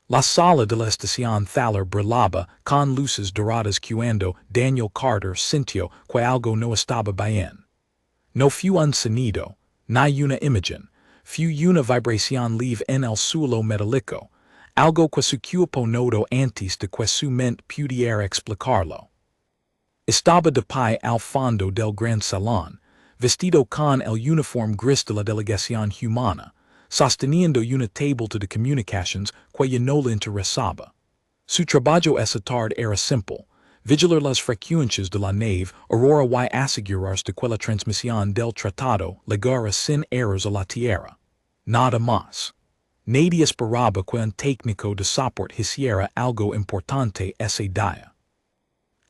La sala de la estación Thaler Brelaba, con luces doradas cuando Daniel Carter sintió que algo no estaba bien. No fue un sonido, ni una imagen, fue una vibración leve en el suelo metálico, algo que su cuerpo notó antes de que su mente pudiera explicarlo. Estaba de pie al fondo del gran salón, vestido con el uniforme gris de la delegación humana, sosteniendo una table de comunicaciones que ya no le interesaba. Su trabajo esa tarde era simple: vigilar las frecuencias de la nave Aurora y asegurarse de que la transmisión del tratado llegara sin errores a la Tierra. Nada más. Nadie esperaba que un técnico de soporte hiciera algo importante ese día.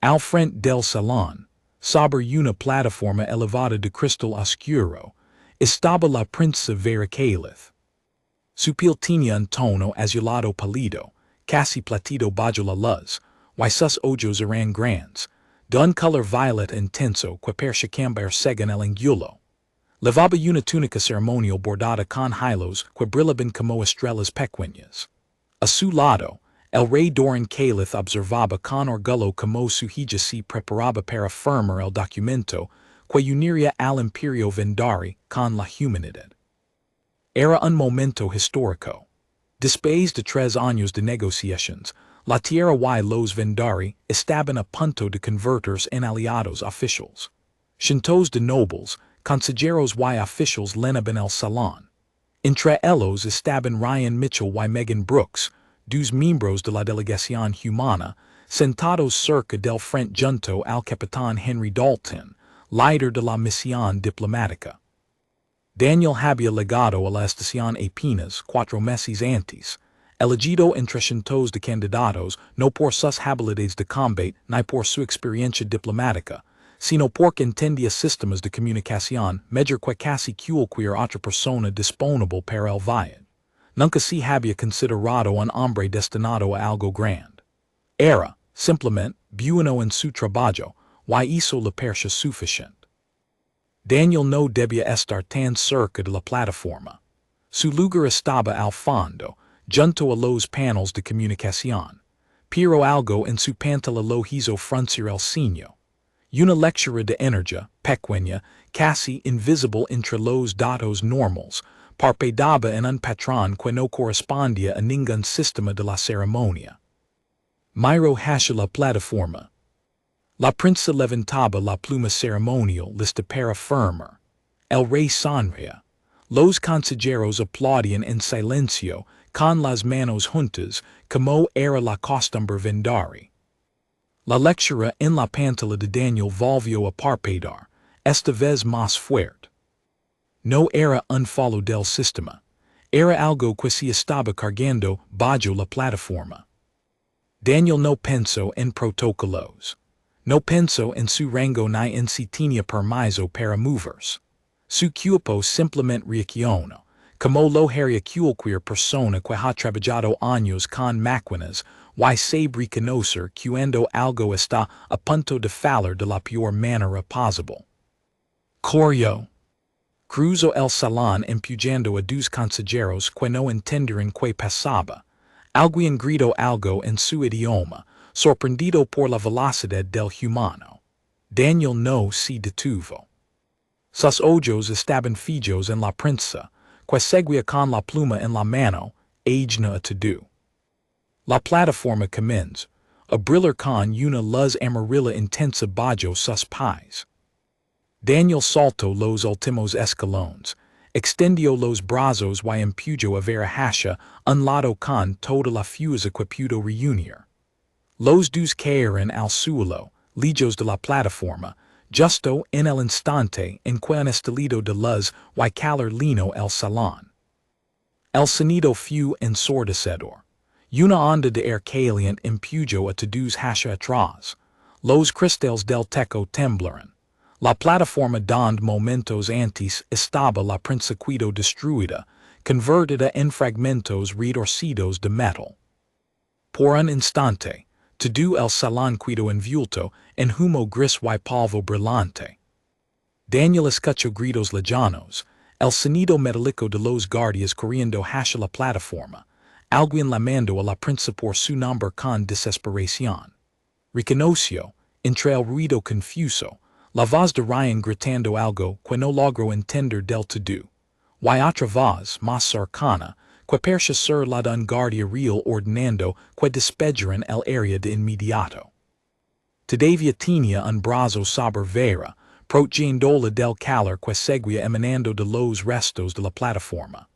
Al frente del salón, sobre una plataforma elevada de cristal oscuro, estaba la princesa Vera Caliph. Su piel tenía un tono azulado pálido, casi plateado bajo la luz, y sus ojos eran grandes, de un color violeta intenso que parecía cambiar según el ángulo. Llevaba una túnica ceremonial bordada con hilos que brillaban como estrellas pequeñas. A su lado, el rey Doran Caliph observaba con orgullo como su hija se preparaba para firmar el documento que uniría al Imperio Vendari con la humanidad. Era un momento histórico. Después de 3 años de negociaciones, la Tierra y los Vendari estaban a punto de convertirse en aliados oficiales. Cientos de nobles, consejeros y oficiales llenaban el salón. Entre ellos estaban Ryan Mitchell y Megan Brooks, 2 miembros de la delegación humana, sentados cerca del frente junto al capitán Henry Dalton, líder de la misión diplomática. Daniel había llegado a la estación apenas 4 meses antes, elegido entre cientos de candidatos no por sus habilidades de combate ni por su experiencia diplomática, sino porque entendía sistemas de comunicación mejor que casi cualquier otra persona disponible para el viaje. Nunca se había considerado un hombre destinado a algo grande. Era, simplemente, bueno en su trabajo, y hizo la percha suficiente. Daniel no debía estar tan cerca de la plataforma. Su lugar estaba al fondo, junto a los paneles de comunicación, pero algo en su pantalón lo hizo fruncir el ceño. Una lectura de energía, pequeña, casi invisible entre los datos normales, parpadeaba en un patrón que no correspondía a ningún sistema de la ceremonia. Miró hacia la plataforma. La princesa levantaba la pluma ceremonial lista para firmar. El rey sonreía. Los consejeros aplaudían en silencio, con las manos juntas, como era la costumbre Vendari. La lectura en la pantalla de Daniel volvió a parpadear, esta vez más fuerte. No era un fallo del sistema. Era algo que se estaba cargando bajo la plataforma. Daniel no pensó en protocolos. No pensó en su rango ni en si tenía permiso para moverse. Su cuerpo simplemente reaccionó, como lo haría cualquier persona que ha trabajado años con máquinas y sabe reconocer cuando algo está a punto de fallar de la peor manera posible. Corrió. Cruzó el salón empujando a 2 consejeros que no entendieron qué pasaba. Alguien gritó algo en su idioma, sorprendido por la velocidad del humano. Daniel no se detuvo. Sus ojos estaban fijos en la princesa, que seguía con la pluma en la mano, ajna a todo. La plataforma comienza a brillar con una luz amarilla intensa bajo sus pies. Daniel saltó los últimos escalones, extendió los brazos y empujó a Vera hacia un lado con toda la fuerza que pudo reunir. Los 2 cayeron al suelo, lejos de la plataforma, justo en el instante en que un estallido de luz y calor llenó el salón. El sonido fue ensordecedor. Una onda de air caliente empujó a todos hacia atrás. Los cristales del techo temblaron. La plataforma donde momentos antes estaba la princesa quedó destruida, convertida en fragmentos retorcidos de metal. Por un instante, todo el salón quedó envuelto en humo gris y polvo brillante. Daniel escuchó gritos lejanos, el sonido metálico de los guardias corriendo hacia la plataforma, alguien llamando a la prensa por su nombre con desesperación. Reconoció, entre el ruido confuso, la voz de Ryan gritando algo que no logró entender del todo. Y otra voz, más cercana, que parecía ser la de un guardia real ordenando que despejaran el área de inmediato. Todavía tenía un brazo sobre Vera, protegiéndola del calor que seguía emanando de los restos de la plataforma.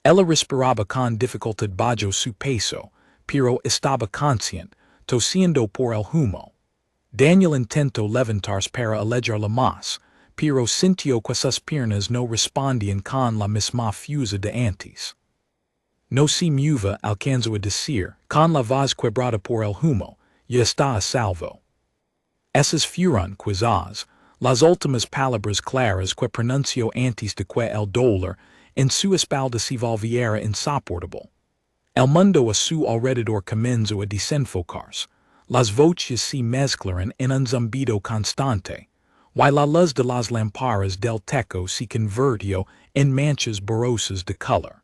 Ella respiraba con dificultad bajo su peso, pero estaba consciente, tosiendo por el humo. Daniel intentó levantarse para alejarla más, pero sintió que sus piernas no respondían con la misma fuerza de antes. No se mueva, alcanzó a decir, con la voz quebrada por el humo, ya está a salvo. Esas fueron, quizás, las últimas palabras claras que pronunció antes de que el dolor en su espalda se volviera insoportable. El mundo a su alrededor comenzó a desenfocarse. Las voces se mezclaron en un zumbido constante, y la luz de las lámparas del techo se convirtió en manchas borrosas de color.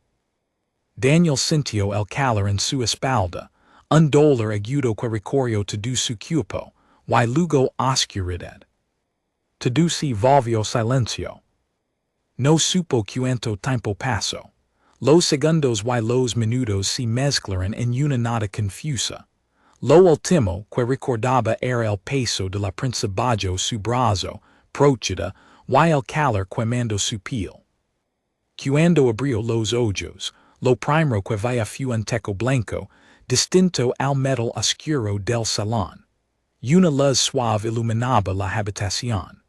Daniel sintió el calor en su espalda, un dolor agudo que recorrió todo su cuerpo, y luego oscuridad. Todo se volvió silencio. No supo cuánto tiempo pasó. Los segundos y los minutos se mezclaron en una nada confusa. Lo último que recordaba era el peso de la prensa bajo su brazo, próchida, y el calor quemando su piel. Cuando abrió los ojos, lo primero que vio fue un techo blanco, distinto al metal oscuro del salón. Una luz suave iluminaba la habitación.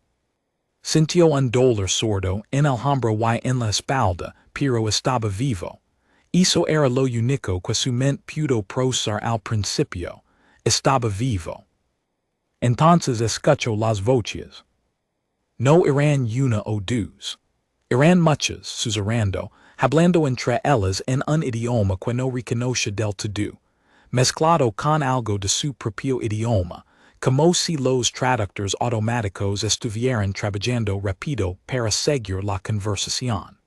Sintió un dolor sordo en el hombro y en la espalda, pero estaba vivo. Eso era lo único que su mente pudo procesar al principio. Estaba vivo. Entonces escuchó las voces. No eran una o dos. Eran muchas, susurrando, hablando entre ellas en un idioma que no reconocía del todo, mezclado con algo de su propio idioma, como si los traductores automáticos estuvieran trabajando rápido para seguir la conversación.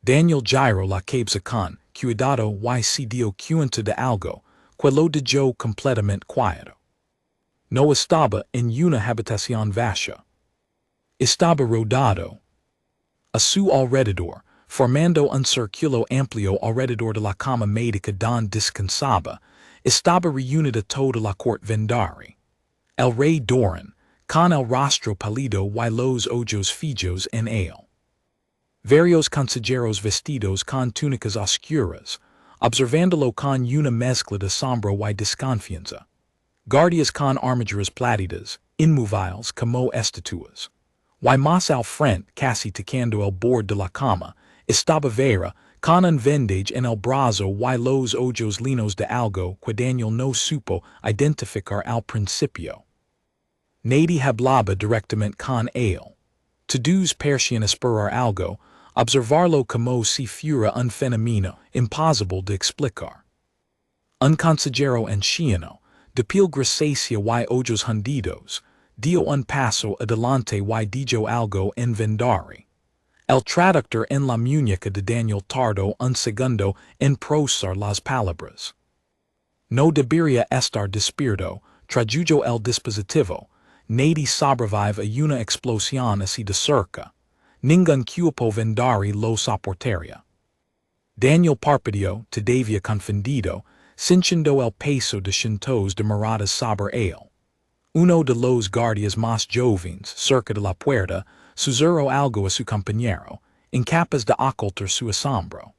Daniel giró la cabeza con cuidado y se dio cuenta de algo que lo dejó completamente quieto. No estaba en una habitación vacía. Estaba rodado. A su alrededor, formando un círculo amplio alrededor de la cama médica donde descansaba, estaba reunida toda la corte vendari. El rey Doran, con el rostro pálido y los ojos fijos en él. Varios consejeros vestidos con túnicas oscuras, observándolo con una mezcla de asombro y desconfianza. Guardias con armaduras plátidas, inmóviles como estatuas. Y más al frente, casi tocando el borde de la cama, estaba Vera, con un vendage en el brazo y los ojos linos de algo que Daniel no supo identificar al principio. Nadie hablaba directamente con él. Todos parecían esperar algo, observarlo como si fuera un fenómeno imposible de explicar. Un consejero anciano, de piel grisácea y ojos hundidos, dio un paso adelante y dijo algo en vendari. El traductor en la muñeca de Daniel tardó un segundo en procesar las palabras. No debería estar despierto, tradujo el dispositivo. Nadie sobrevive a una explosión así de cerca. Ningún cuerpo vendari lo soportaría. Daniel parpadeó, todavía confundido, sintiendo el peso de cientos de miradas sobre él. Uno de los guardias más jóvenes, cerca de la puerta, susurró algo a su compañero, incapaz de ocultar su asombro.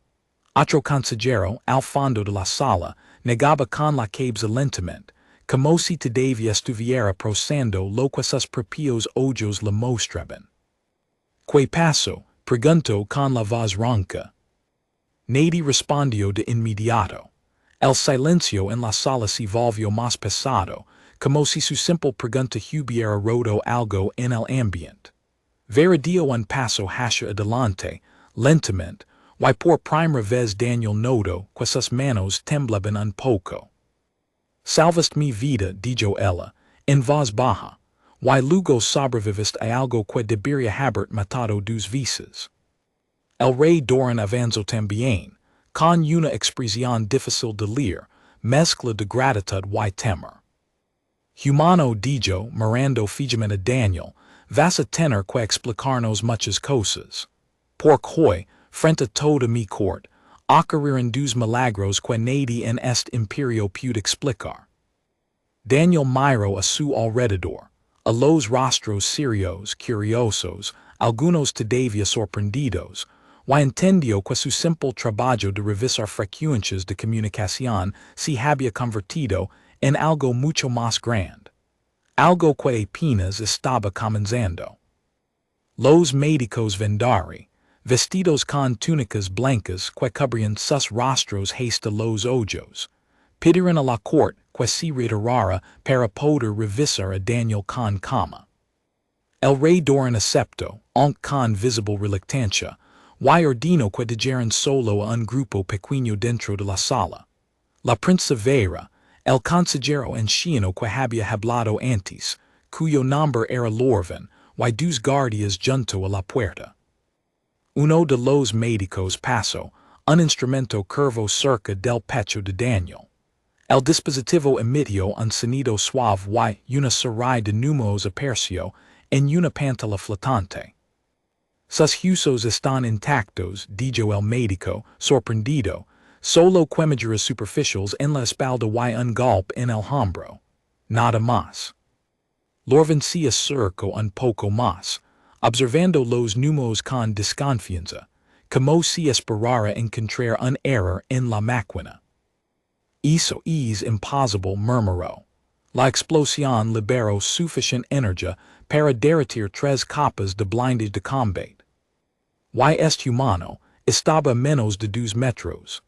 Otro consejero, al fondo de la sala, negaba con la cabeza lentamente, como si todavía estuviera procesando lo que sus propios ojos le mostraban. ¿Qué pasó?, preguntó con la voz ronca. Nadie respondió de inmediato. El silencio en la sala se volvió más pesado, como si su simple pregunta hubiera roto algo en el ambiente. Vera dio un paso hacia adelante, lentamente, y por primera vez Daniel notó que sus manos temblaban un poco. Salvaste mi vida, dijo ella, en voz baja, y luego sobreviviste a algo que debería haber matado dos veces. El rey Doran avanzó también, con una expresión difícil de leer, mezcla de gratitud y temor. Humano dijo, mirando fijamente a Daniel, vas a tener que explicarnos muchas cosas. Porque hoy, frente a toda mi corte, ocurrirán dos milagros que nadie en este imperio puede explicar. Daniel miró a su alrededor, a los rostros serios, curiosos, algunos todavía sorprendidos, y entendió que su simple trabajo de revisar frecuencias de comunicación se había convertido en algo mucho más grande. Algo que apenas estaba comenzando. Los médicos vendari, vestidos con túnicas blancas que cubrían sus rostros hasta los ojos, pidieron a la corte que se retirara para poder revisar a Daniel con calma. El rey Doran aceptó, aunque con visible reluctancia, y ordenó que dejaran solo a un grupo pequeño dentro de la sala. La princesa Vera, el consejero anciano que había hablado antes, cuyo nombre era Lorvin, y dos guardias junto a la puerta. Uno de los médicos pasó un instrumento curvo cerca del pecho de Daniel. El dispositivo emitió un sonido suave y una serie de números apareció en una pantalla flotante. Sus huesos están intactos, dijo el médico, sorprendido, solo quemaduras superficiales en la espalda y un golpe en el hombro. Nada más. Lorvin se acercó un poco más, observando los números con desconfianza, como si esperara encontrar un error en la máquina. Eso es imposible, murmuró. La explosión liberó suficiente energía para derretir 3 capas de blindage de combate. Y este humano estaba a menos de 2 metros.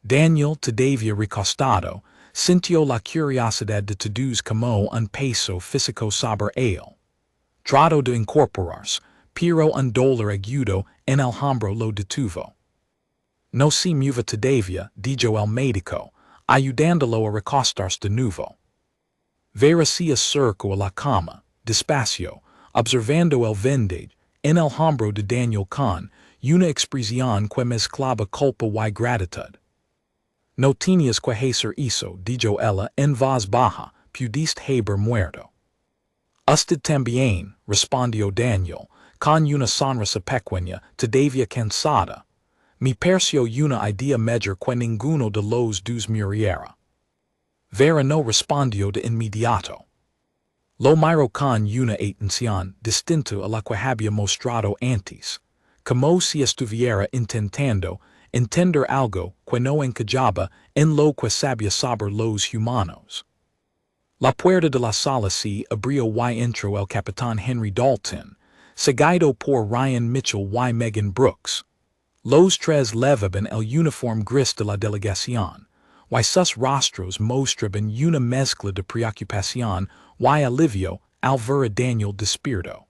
Daniel, todavía recostado, sintió la curiosidad de todos como un peso físico sobre él. Trató de incorporarse, pero un dolor agudo en el hombro lo detuvo. No se mueva todavía, dijo el médico, ayudándolo a recostarse de nuevo. Vera se acercó a la cama, despacio, observando el vendage en el hombro de Daniel con una expresión que mezclaba culpa y gratitud. No tenías que hacer eso, dijo ella en voz baja, pudiste haber muerto. Usted también, respondió Daniel, con una sonrisa pequeña, todavía cansada. Me pareció una idea mejor que ninguno de los dos muriera. Vera no respondió de inmediato. Lo miró con una atención distinta a la que había mostrado antes, como si estuviera intentando entender algo que no encajaba en lo que sabía sobre los humanos. La puerta de la sala se abrió y entró el capitán Henry Dalton, seguido por Ryan Mitchell y Megan Brooks. Los 3 llevaban el uniforme gris de la delegación, y sus rostros mostraban una mezcla de preocupación y alivio al ver a Daniel despierto.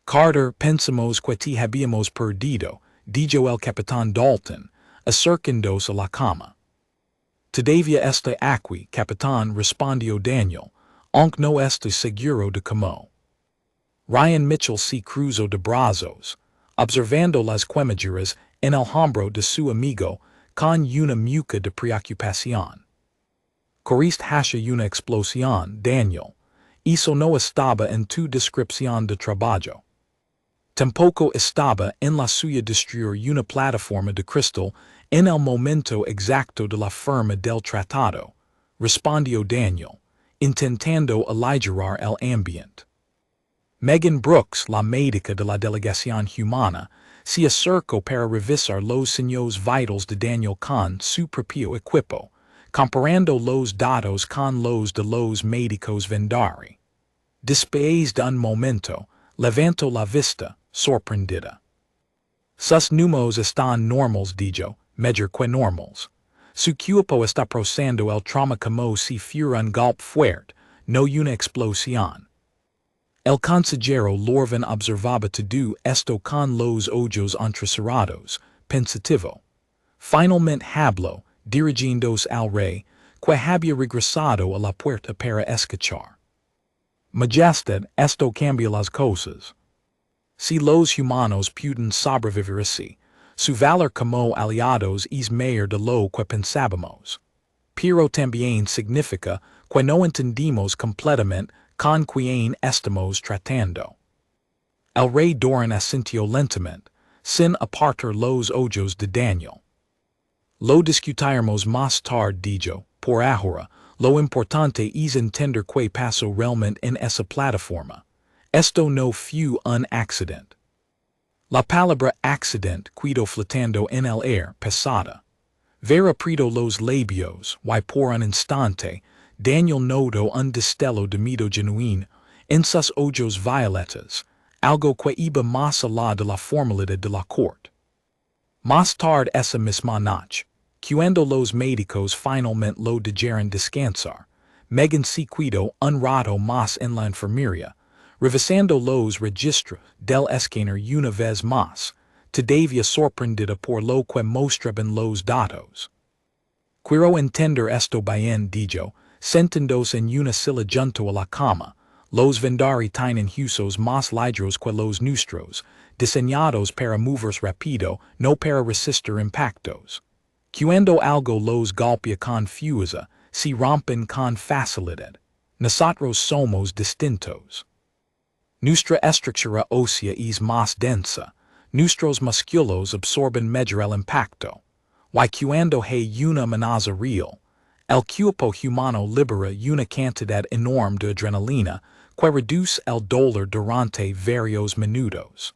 Carter, pensamos que te habíamos perdido, dijo el capitán Dalton, acercándose a la cama. Todavía estoy aquí, capitán, respondió Daniel, aunque no estoy seguro de cómo. Ryan Mitchell se cruzó de brazos, observando las quemaduras en el hombro de su amigo con una mueca de preocupación. Corriste hacia una explosión, Daniel. Eso no estaba en tu descripción de trabajo. Tampoco estaba en la suya destruir una plataforma de cristal en el momento exacto de la firma del tratado, respondió Daniel, intentando aligerar el ambiente. Megan Brooks, la médica de la delegación humana, se acercó para revisar los signos vitales de Daniel con su propio equipo, comparando los datos con los de los médicos vendari. Después de un momento, levantó la vista, sorprendida. Sus números están normales, dijo, mejor que normales. Su cuerpo está procesando el trauma como si fuera un golpe fuerte, no una explosión. El consejero Lorvin observaba todo esto con los ojos entrecerrados, pensativo. Finalmente habló, dirigiéndose al rey, que había regresado a la puerta para escuchar. Majestad, esto cambia las cosas. Si los humanos pueden sobrevivir así, su valor como aliados es mayor de lo que pensábamos. Pero también significa que no entendimos completamente con quien estamos tratando. El rey Doran asintió lentamente, sin apartar los ojos de Daniel. Lo discutiremos más tarde, dijo, por ahora, lo importante es entender qué pasó realmente en esa plataforma. Esto no fue un accidente. La palabra accidente quedó flotando en el aire pesada. Ver aprieto los labios, y por un instante, Daniel notó un destello de miedo genuino en sus ojos violetas, algo que iba más allá de la formalidad de la corte. Más tarde esa misma noche, cuando los médicos finalmente lo dejaron descansar, Megan se quedó un rato más en la enfermería, revisando los registros del escáner una vez más, todavía sorprendida por lo que mostraban los datos. Quiero entender esto bien, dijo, sentándose en una silla junto a la cama. Los vendari tienen usos más largos que los nuestros, diseñados para moverse rápido, no para resistir impactos. Cuando algo los golpea con fuerza, se rompen con facilidad. Nosotros somos distintos. Nuestra estructura ósea es más densa. Nuestros músculos absorben mejor el impacto. Y cuando hay una amenaza real, el cuerpo humano libera una cantidad enorme de adrenalina que reduce el dolor durante varios minutos.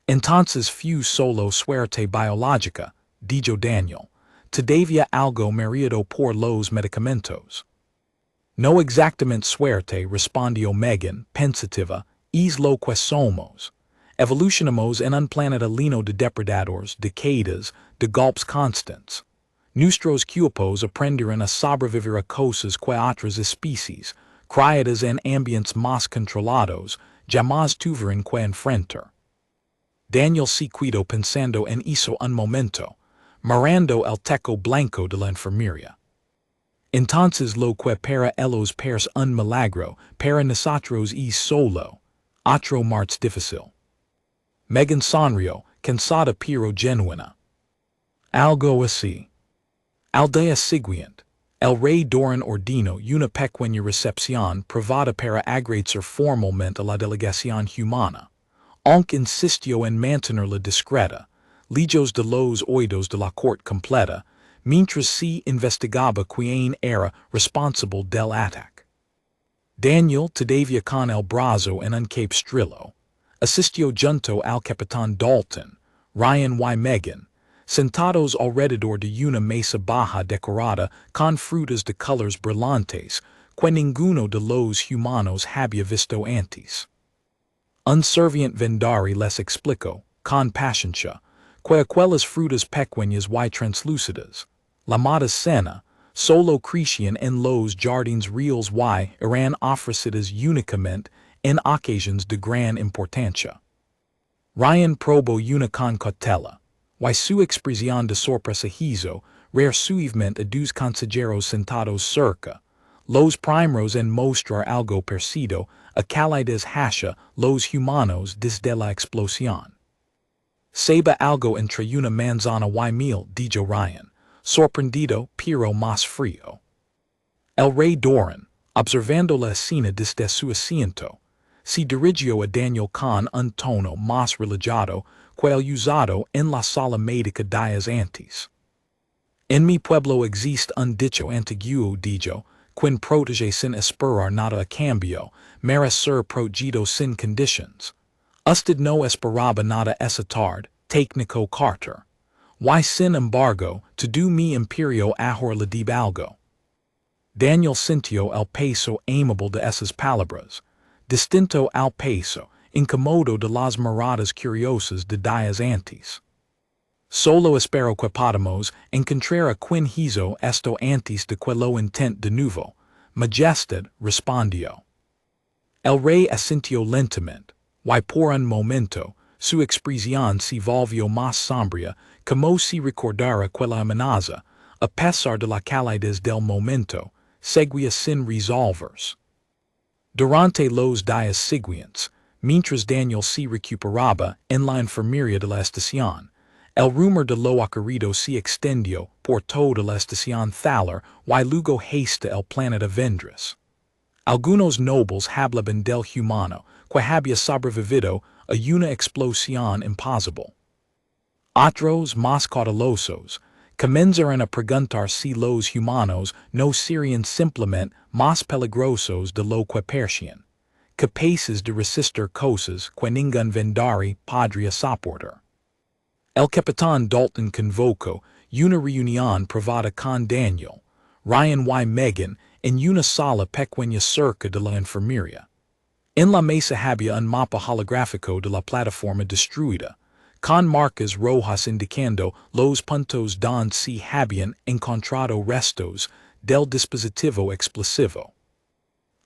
Entonces fue solo suerte biológica, dijo Daniel, todavía algo mediado por los medicamentos. No exactamente suerte, respondió Megan, pensativa, es lo que somos. Evolucionamos en un planeta lleno de depredadores, de caídas, de golpes constantes. Nuestros cuerpos aprendieron a sobrevivir a cosas que otras especies, criadas en ambientes más controlados, jamás tuvieron que enfrentar. Daniel se quedó pensando en eso un momento, mirando el techo blanco de la enfermería. Entonces lo que para ellos parece un milagro, para nosotros es solo otro martes difícil. Megan sonrió, cansada pero genuina. Algo así. Al día siguiente, el rey Doran ordenó una pequeña recepción privada para agradecer formalmente a la delegación humana, aunque insistió en mantenerla discreta, lejos de los oídos de la corte completa, mientras se investigaba quién era responsable del ataque. Daniel, todavía con el brazo en un capstrillo, asistió junto al capitán Dalton, Ryan y Megan, sentados alrededor de una mesa baja decorada con frutas de colores brillantes que ninguno de los humanos había visto antes. Un serviente vendari les explicó, con paciencia, que aquellas frutas pequeñas y translúcidas, llamadas cena, solo crecían en los jardines reales y eran ofrecidas únicamente en ocasiones de gran importancia. Ryan probó una con cautela, y su expresión de sorpresa hizo ver suavemente a dos consejeros sentados cerca, los primeros en mostrar algo parecido a cálidas hacia los humanos desde la explosión. Seba algo entre una manzana y miel, dijo Ryan, sorprendido pero más frío. El rey Doran, observando la escena desde su asiento, se dirigió a Daniel con un tono más relajado que el usado en la sala médica días antes. En mi pueblo existe un dicho antiguo, dijo, quien protege sin esperar nada a cambio, mera ser protegido sin conditions. Usted no esperaba nada esa tarde, técnico Carter. Y sin embargo, todo mi imperio ahora le debe algo. Daniel sintió el peso amable de esas palabras, distinto al peso incómodo de las miradas curiosas de días antes. Solo espero que podamos encontrar a quien hizo esto antes de que lo intente de nuevo, Majestad respondió. El rey asintió lentamente, y por un momento, su expresión se volvió más sombría, como si recordara que la amenaza, a pesar de la calidez del momento, seguía sin resolverse. Durante los días siguientes, mientras Daniel se recuperaba en la enfermería de la estación, El rumor de lo ocurrido se extendió por toda la estación Thaler y luego hasta el planeta Vendris. Algunos nobles hablaban del humano que había sobrevivido a una explosión imposible. Otros más cautelosos comenzaron a preguntar si los humanos no serían simplemente más peligrosos de lo que parecían, capaces de resistir cosas que ningún Vendari podría soportar. El capitán Dalton convocó una reunión privada con Daniel, Ryan y Megan en una sala pequeña cerca de la enfermería. En la mesa había un mapa holográfico de la plataforma destruida, con marcas rojas indicando los puntos donde se habían encontrado restos del dispositivo explosivo.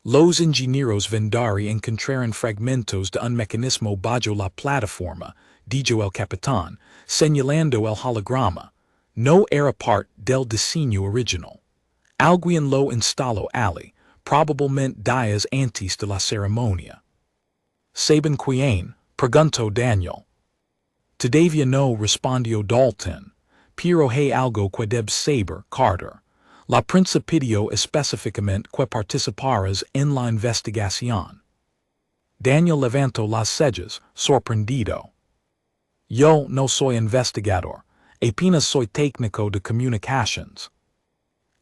Los ingenieros Vendari encontraron fragmentos de un mecanismo bajo la plataforma, dijo el capitán, señalando el holograma. No era parte del diseño original. Alguien lo instaló allí, probablemente días antes de la ceremonia. ¿Saben quién? Preguntó Daniel. Todavía no, respondió Dalton, pero hay algo que debe saber, Carter. La principio específicamente que participaras en la investigación. Daniel levantó las cejas, sorprendido. Yo no soy investigador, apenas soy técnico de comunicaciones.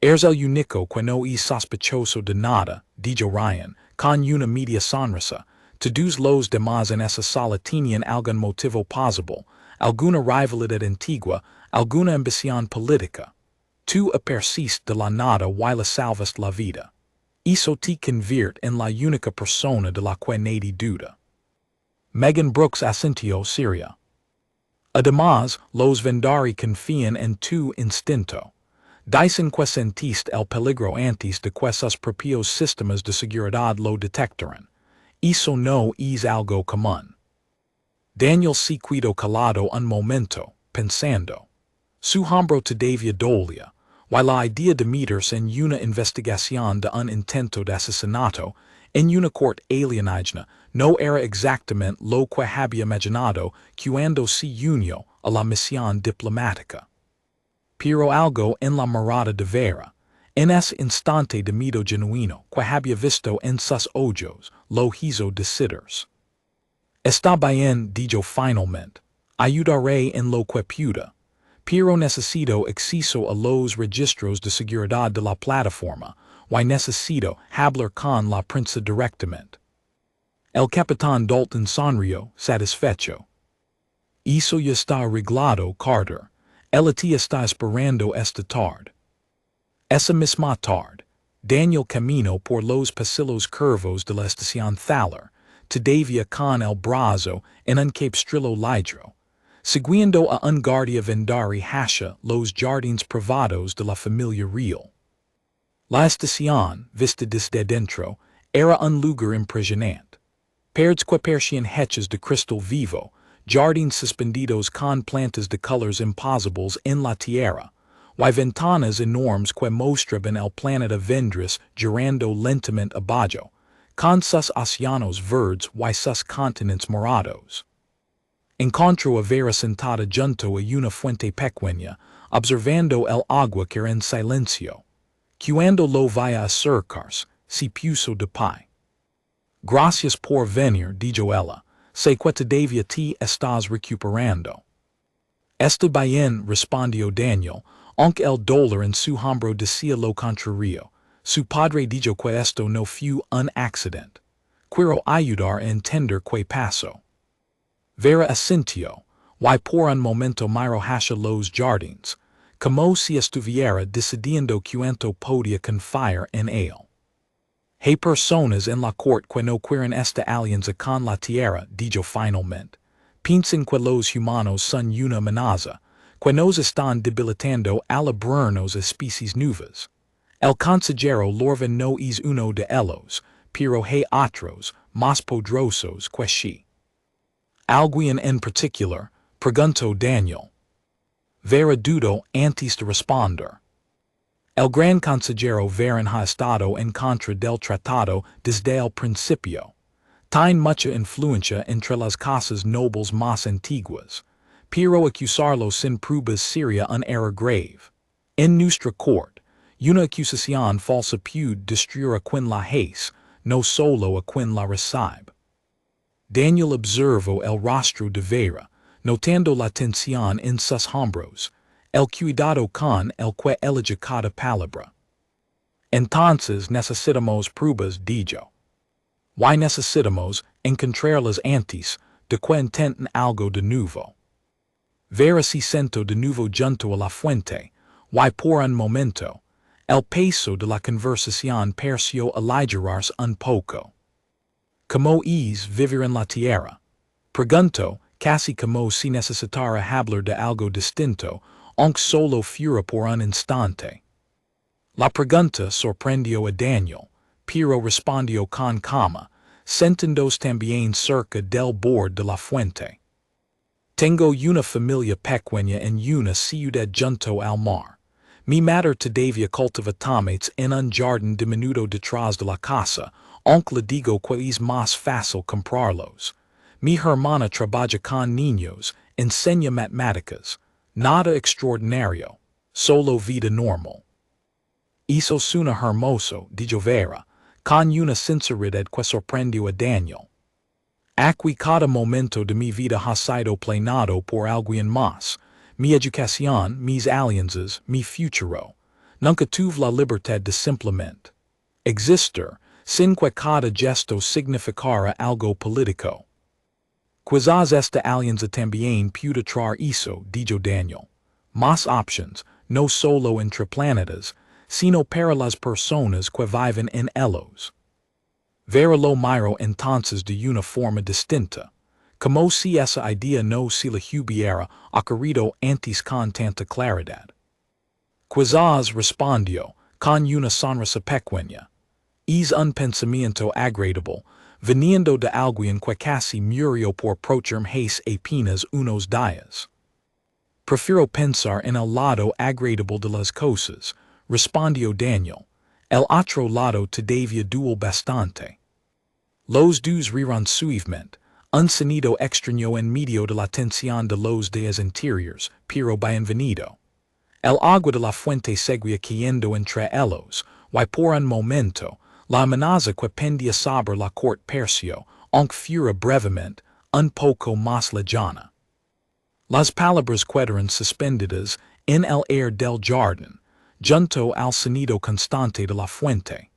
Eres el único que no es sospechoso de nada, dijo Ryan, con una media sonrisa. Todos los demás en esa sala tenían algún motivo posible, alguna rivalidad antigua, alguna ambición política. Tú apareciste de la nada y le salvaste la vida. Eso te convierte en la única persona de la que nadie duda. Megan Brooks asintió seria. Además, los Vendari confían en tu instinto. Dicen que sentiste el peligro antes de que sus propios sistemas de seguridad lo detectaran. Eso no es algo común. Daniel se quedó calado un momento, pensando. Su hombro todavía dolía, y la idea de meterse en una investigación de un intento de asesinato en una corte alienígena no era exactamente lo que había imaginado cuando se unió a la misión diplomática. Pero algo en la mirada de Vera, en ese instante de miedo genuino que había visto en sus ojos, lo hizo decidirse. Está bien, dijo finalmente, ayudaré en lo que pueda, pero necesito acceso a los registros de seguridad de la plataforma, y necesito hablar con la prensa directamente. El capitán Dalton sonrió, satisfecho. Eso ya está arreglado, Carter. Él te está esperando esta tarde. Esa misma tarde, Daniel caminó por los pasillos curvos de la estación Thaler, todavía con el brazo en un capstrillo ligero, siguiendo a un guardia Vendari hacia los jardines privados de la familia real. La estación, vista desde dentro, era un lugar impresionante. Paredes que parecían hechas de cristal vivo, jardines suspendidos con plantas de colores imposibles en la tierra, y ventanas enormes que mostraban el planeta Vendris girando lentamente abajo, con sus océanos verdes y sus continentes morados. Encontró a Vera sentada junto a una fuente pequeña, observando el agua caer en silencio. Cuando lo vaya acercarse, se puso de pie. Gracias por venir, dijo ella. Sé que todavía te estás recuperando. Está bien, respondió Daniel, aunque el dolor en su hombro decía lo contrario. Su padre dijo que esto no fue un accidente. Quiero ayudar a entender qué pasó. Vera asintió, y por un momento miró hacia los jardines, como si estuviera decidiendo cuánto podía confiar en él. Hay personas en la corte que no quieren esta alianza con la tierra, dijo finalmente. Piensan que los humanos son una amenaza, que nos están debilitando al abrirnos a especies nuevas. El consejero Lorvin no es uno de ellos, pero hay otros, más poderosos que she. ¿Alguien en particular? Preguntó Daniel. Vera dudó antes de responder. El gran consejero Varen ha estado en contra del tratado desde el principio. Tiene mucha influencia entre las casas nobles más antiguas, Pero acusarlo sin pruebas seria un error grave. En nuestra corte, una acusación falsa puede destruir a quien la hace, no solo a quien la recibe. Daniel observó el rostro de Vera, notando la tensión en sus hombros, el cuidado con el que elige cada palabra. Entonces necesitamos pruebas, dijo. Y necesitamos encontrarlas antes de que intenten algo de nuevo. Vera se sentó de nuevo junto a la fuente, y por un momento, el peso de la conversación pareció aligerarse un poco. ¿Cómo es vivir en la tierra? Preguntó, casi como si necesitara hablar de algo distinto, aunque solo fuera por un instante. La pregunta sorprendió a Daniel, pero respondió con calma, sentándose también cerca del borde de la fuente. Tengo una familia pequeña en una ciudad junto al mar. Mi madre todavía cultiva tomates en un jardín diminuto detrás de la casa, aunque le digo que es más fácil comprarlos. Mi hermana trabaja con niños, enseña matemáticas, nada extraordinario, solo vida normal. Eso suena hermoso, dijo Vera, con una sinceridad que sorprendió a Daniel. Aquí cada momento de mi vida ha sido planeado por alguien más, mi educación, mis alianzas, mi futuro. Nunca tuve la libertad de simplemente existir, sin que cada gesto significara algo político. Quizás esta alianza también puede traer eso, dijo Daniel. Más options, no solo entre planetas, sino para las personas que viven en ellos. Vera lo miró entonces de una forma distinta, como si esa idea no se le hubiera ocurrido antes con tanta claridad. Quizás respondió, con una sonrisa pequeña. Es un pensamiento agradable, viniendo de alguien que casi murió por protegerme apenas unos días. Prefiero pensar en el lado agradable de las cosas, respondió Daniel. El otro lado todavía duele bastante. Los dos rieron suavemente, un sonido extraño en medio de la tensión de los días anteriores, pero bienvenido. El agua de la fuente seguía cayendo entre ellos, y por un momento, la amenaza que pendía sobre la corte pareció, aunque fuera brevemente, un poco más lejana. Las palabras quedaron suspendidas en el aire del jardín, junto al sonido constante de la fuente.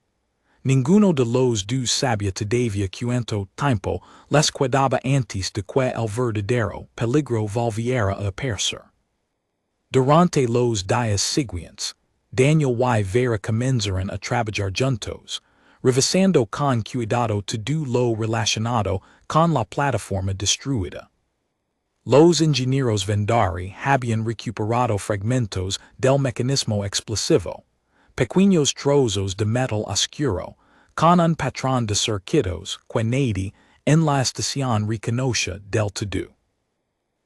Ninguno de los dos sabía todavía cuánto tiempo les quedaba antes de que el verdadero peligro volviera a aparecer. Durante los días siguientes, Daniel y Vera comenzaron a trabajar juntos, revisando con cuidado todo lo relacionado con la plataforma destruida. Los ingenieros Vendari habían recuperado fragmentos del mecanismo explosivo, pequeños trozos de metal oscuro, con un patrón de circuitos que nadie en la estación reconoce del todo.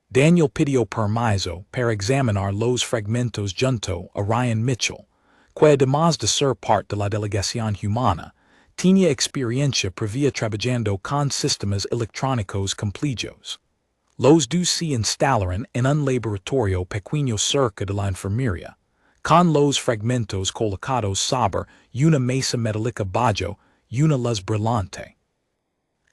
Daniel pidió permiso para examinar los fragmentos junto a Ryan Mitchell, que además de ser parte de la delegación humana, tenía experiencia previa trabajando con sistemas electrónicos complejos. Los dos se instalaron en un laboratorio pequeño cerca de la enfermería, con los fragmentos colocados sobre una mesa metálica bajo una luz brillante.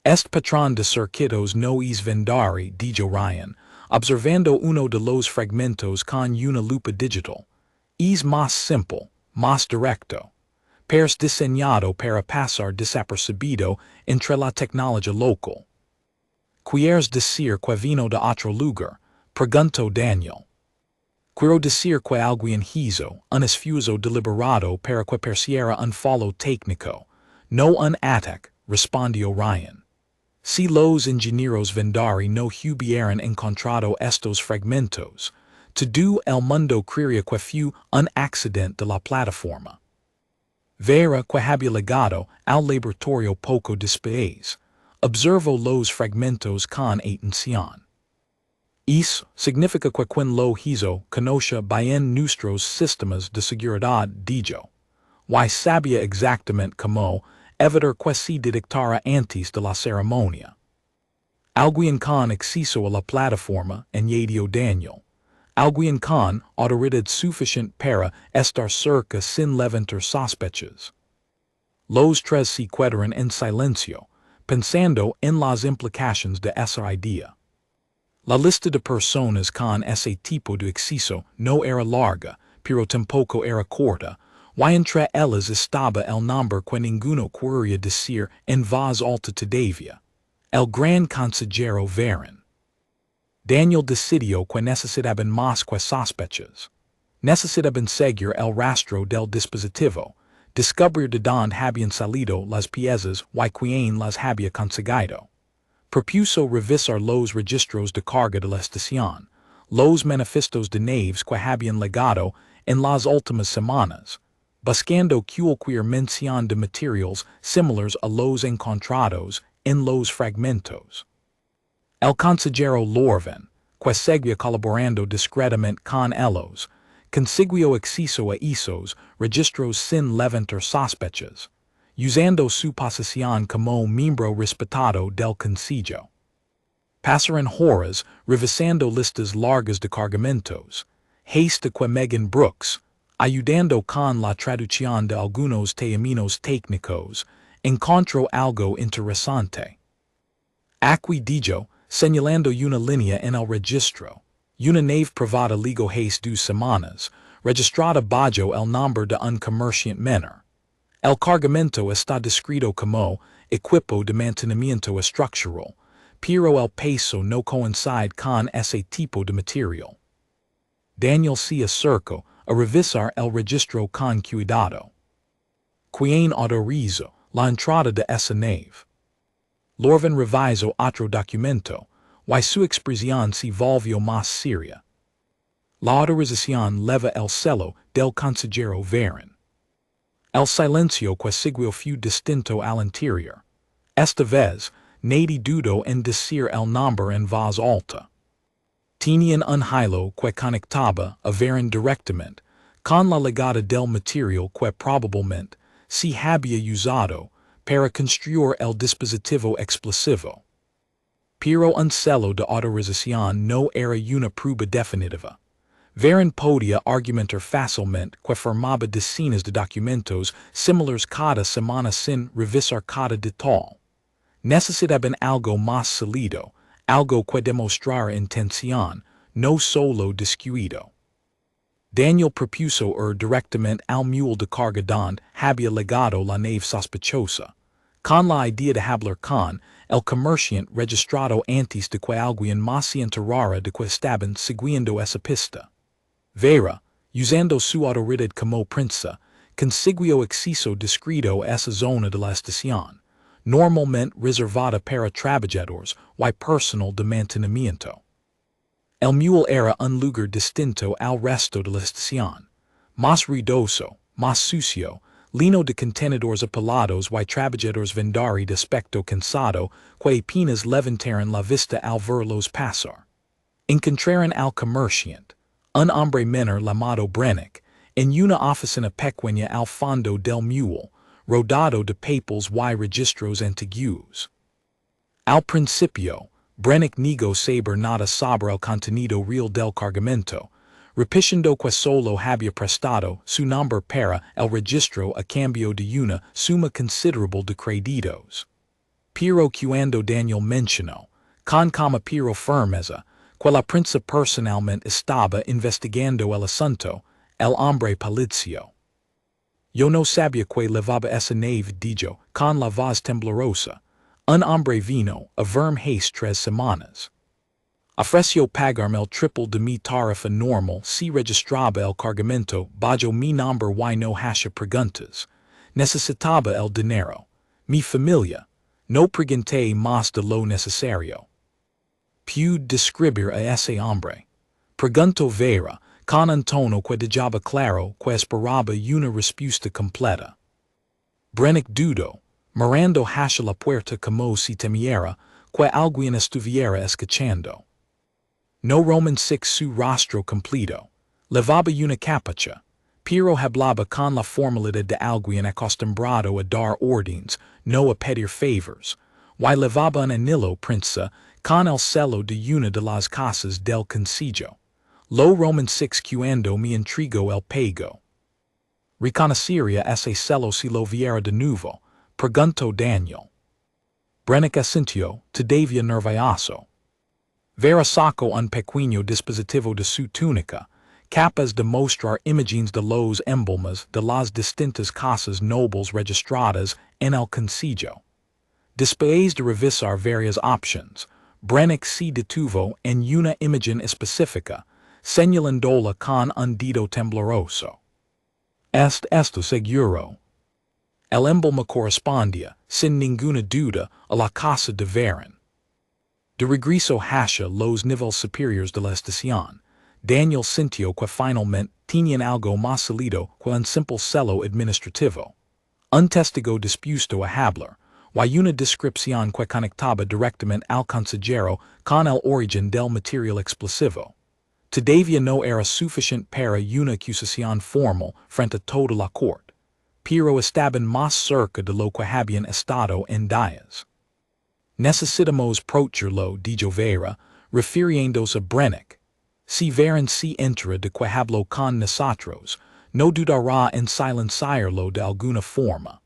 Este patrón de circuitos no es Vendari, dijo Ryan, observando uno de los fragmentos con una lupa digital. Es más simple, más directo. Parece diseñado para pasar desapercibido entre la tecnología local. ¿Quieres decir que vino de otro lugar? Preguntó Daniel. Quiero decir que alguien hizo un esfuerzo deliberado para que pareciera un fallo técnico, no un ataque, respondió Ryan. Si los ingenieros Vendari no hubieran encontrado estos fragmentos, todo el mundo creería que fue un accidente de la plataforma. Vera, que había llegado al laboratorio poco después, observó los fragmentos con atención. Eso significa que quien lo hizo conoce bien nuestros sistemas de seguridad, dijo. Y sabía exactamente cómo evitar que se detectara antes de la ceremonia. Alguien con acceso a la plataforma, añadió Daniel. Alguien con autoridad suficiente para estar cerca sin levantar sospechas. Los tres se quedaron en silencio, pensando en las implicaciones de esa idea. La lista de personas con ese tipo de acceso no era larga, pero tampoco era corta, y entre ellas estaba el nombre que ninguno quería decir en voz alta todavía, el gran consejero Varen. Daniel decidió que necesitaban más que sospechas. Necesitaban seguir el rastro del dispositivo, descubrir de dónde habían salido las piezas y quién las había conseguido. Propuso revisar los registros de carga de la estación, los manifestos de naves que habían llegado en las últimas semanas, buscando cualquier mención de materiales similares a los encontrados en los fragmentos. El consejero Lorven, que seguía colaborando discretamente con ellos, consiguió acceso a esos registros sin levantar sospechas, usando su posición como miembro respetado del Consejo. Pasaron horas revisando listas largas de cargamentos, hasta que Megan Brooks, ayudando con la traducción de algunos términos técnicos, encontró algo interesante. Aquí dijo, señalando una línea en el registro, una nave privada ligo hace 2 semanas, registrada bajo el nombre de un comerciante menor. El cargamento está descrito como equipo de mantenimiento estructural, pero el peso no coincide con ese tipo de material. Daniel se acercó a revisar el registro con cuidado. ¿Quién autorizó la entrada de esa nave? Lorven revisó otro documento, y su expresión se volvió más seria. La autorización leva el celo del consejero Varen. El silencio que siguió fue distinto al anterior. Esta vez, nadie dudó en decir el nombre en voz alta. Tenían un hilo que conectaba a Varen directamente con la llegada del material que probablemente se había usado para construir el dispositivo explosivo. Pero un celo de autorización no era una prueba definitiva. Varen podía argumentar fácilmente que formaba decenas de documentos similares cada semana sin revisar cada detalle. Necesitaban algo más sólido, algo que demostrara intención, no solo descuido. Daniel propuso directamente al mule de carga donde había llegado la nave sospechosa, con la idea de hablar con el comerciante registrado antes de que alguien más se enterara de que estaban siguiendo esa pista. Vera, usando su autoridad como prensa, consiguió acceso discreto a esa zona de la estación, normalmente reservada para trabajadores y personal de mantenimiento. El mule era un lugar distinto al resto de la estación, más ruidoso, más sucio, lleno de contenedores apelados y trabajadores vendari de aspecto cansado que apenas levantaron la vista al verlos pasar. Encontraron al comerciante, un hombre menor llamado Brennick, en una oficina pequeña al fondo del mule, rodado de papeles y registros antiguos. Al principio, Brennick negó saber nada sobre el contenido real del cargamento, repitiendo que solo había prestado su nombre para el registro a cambio de una suma considerable de créditos. Pero cuando Daniel mencionó, con como pero firmeza, que la prensa personalmente estaba investigando el asunto, el hombre palideció. Yo no sabía que levaba esa nave, dijo, con la voz temblorosa. Un hombre vino a verme hace 3 semanas. Ofreció pagarme el triple de mi tarifa normal si registraba el cargamento bajo mi nombre y no hacía preguntas. Necesitaba el dinero. Mi familia. No pregunté más de lo necesario. Pude describir a ese hombre. Preguntó Vera, con un tono que dejaba claro que esperaba una respuesta completa. Brennick dudó, mirando hacia la puerta como si temiera que alguien estuviera escuchando. No romancé su rostro completo. Levaba una capucha, pero hablaba con la formalidad de alguien acostumbrado a dar órdenes, no a pedir favors, y levaba un anillo prensa con el celo de una de las casas del concilio. Lo Roman 6 cuando me intrigo el pago. Reconocería ese celo si lo viera de nuevo, preguntó Daniel. Brenica sintió todavía nervioso. Vera sacó un pequeño dispositivo de su túnica, capaz de mostrar imágenes de los emblemas de las distintas casas nobles registradas en el concilio. Después de revisar varias opciones, Brennick se detuvo en una imagen específica, señalándola con un dedo tembloroso. Esto seguro. El emblema correspondía, sin ninguna duda, a la casa de Varen. De regreso hacia los niveles superiores de la estación, Daniel sintió que finalmente tenían algo más sólido que un simple celo administrativo. Un testigo dispuesto a hablar, y una descripción que conectaba directamente al consejero con el origen del material explosivo. Todavía no era suficiente para una acusación formal frente a toda la corte, pero estaban más cerca de lo que habían estado en días. Necesitamos protegerlo, dijo Vera, refiriéndose a Brennick. Si Varen se entera de que habló con nosotros, no dudará en silenciarlo de alguna forma.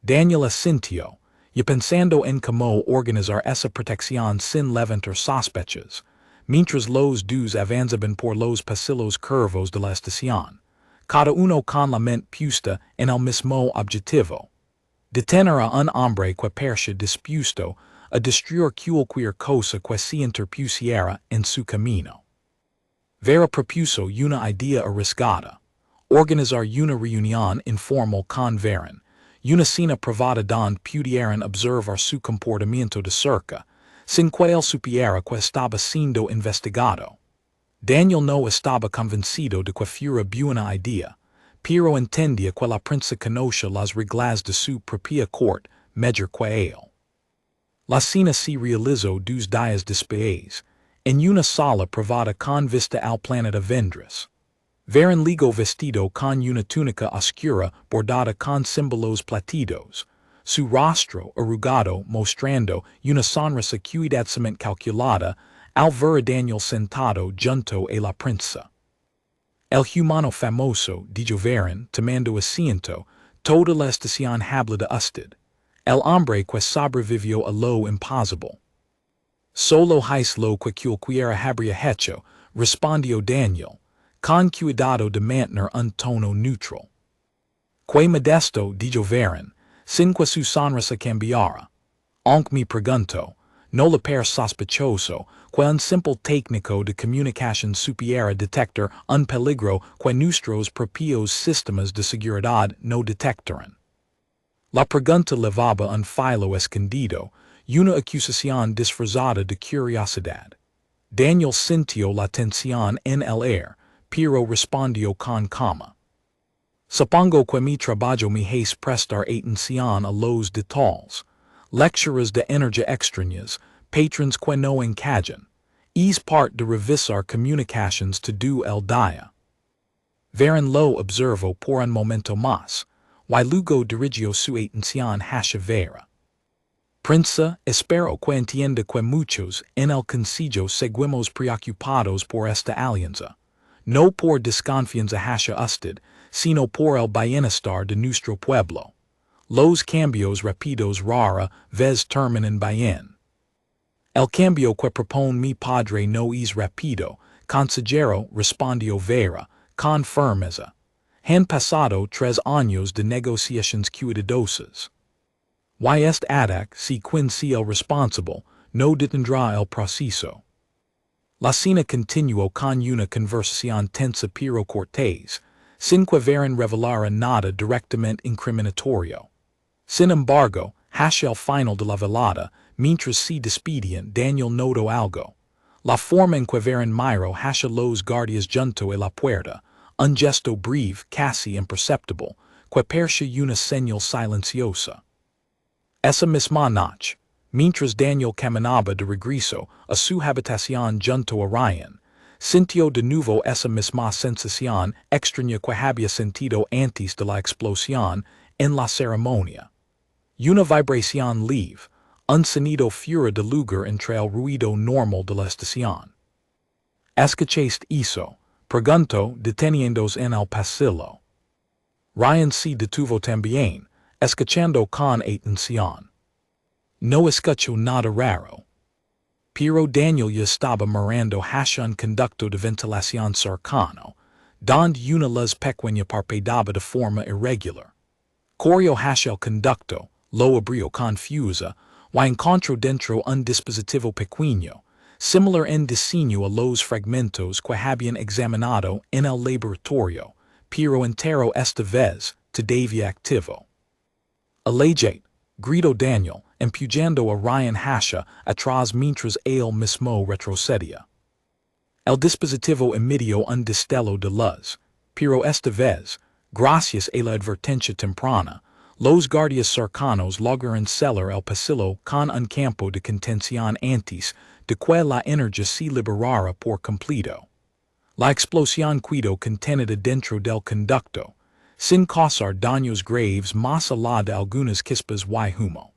Daniel asintió, y pensando en cómo organizar esa protección sin levantar sospechas, mientras los dos avanzaban por los pasillos curvos de la estación, cada uno con la mente puesta en el mismo objetivo. Detener a un hombre que parecía dispuesto a destruir cualquier cosa que se interpusiera en su camino. Vera propuso una idea arriesgada, organizar una reunión informal con Varen, una cena privada donde pudieran observar su comportamiento de cerca, sin que él supiera que estaba siendo investigado. Daniel no estaba convencido de que fuera buena idea, pero entendía que la prensa conoce las reglas de su propia corte mejor que él. La cena se realizó 2 días después, en una sala privada con vista al planeta Vendras. Varen ligó vestido con una túnica oscura bordada con símbolos plateados, su rostro arrugado mostrando una sonrisa cuidadosamente calculada al ver a Daniel sentado junto a la prensa. El humano famoso, dijo Varen, tomando asiento, toda la estación habla de usted. El hombre que sobrevivió a lo imposible. Solo hice lo que cualquiera habría hecho, respondió Daniel, con cuidado de mantener un tono neutral. Que modesto, dijo Varen, sin que su sonrisa cambiara. Aunque me pregunto, no le parece sospechoso que un simple técnico de comunicación supiera detectar un peligro que nuestros propios sistemas de seguridad no detectaran. La pregunta levaba un filo escondido, una acusación disfrazada de curiosidad. Daniel sintió la tensión en el aire, pero respondió con calma. Supongo que mi trabajo me hace prestar atención a los detalles, lecturas de energía extrañas, patrons que no encajan, es parte de revisar comunicaciones todo el día. Varen lo observó por un momento más, y luego dirigió su atención hacia Vera. Prensa, espero que entienda que muchos en el concilio seguimos preocupados por esta alianza, no por desconfianza hacia usted, sino por el bienestar de nuestro pueblo. Los cambios rápidos rara vez terminan bien. El cambio que propone mi padre no es rápido, consejero, respondió Vera, con firmeza. Han pasado 3 años de negociaciones cuidadosas. Y este ataque, si quien sea el responsable, no detendrá el proceso. La cena continuó con una conversación tensa pero cortés, sin que Varen revelara nada directamente incriminatorio. Sin embargo, hacia el final de la velada, mientras se despedían, Daniel notó algo. La forma en que Varen miró hacia los guardias junto a la puerta, un gesto breve, casi imperceptible, que parecía una señal silenciosa. Esa misma noche, mientras Daniel caminaba de regreso a su habitación junto a Ryan, sintió de nuevo esa misma sensación extraña que había sentido antes de la explosión en la ceremonia. Una vibración leve, un sonido fuera de lugar entre el ruido normal de la estación. Escuchaste eso, preguntó deteniéndose en el pasillo. Ryan se detuvo también, escuchando con atención. No escuchó nada raro. Pero Daniel ya estaba mirando hacia un conducto de ventilación cercano, donde una luz pequeña parpadeaba de forma irregular. Corrió hacia el conducto, lo abrió confusa, y encontró dentro un dispositivo pequeño, similar en diseño a los fragmentos que habían examinado en el laboratorio, pero entero esta vez todavía activo. Alejate, gritó Daniel, empujando a Ryan hacia atrás mientras él mismo retrocedía. El dispositivo emitió un destello de luz, pero esta vez, gracias a la advertencia temprana, los guardias cercanos lograron celar el pasillo con un campo de contención antes de que la energía se liberara por completo. La explosión quedó contenida dentro del conducto, sin causar daños graves más allá de algunas chispas y humo.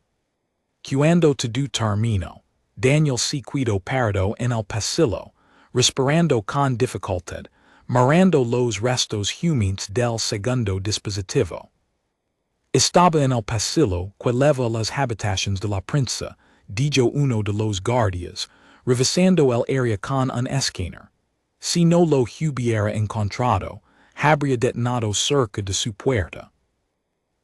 Cuando todo terminó, Daniel se quedó parado en el pasillo, respirando con dificultad, mirando los restos humeantes del segundo dispositivo. Estaba en el pasillo que leva a las habitaciones de la prensa, dijo uno de los guardias, revisando el área con un escáner. Si no lo hubiera encontrado, habría detonado cerca de su puerta.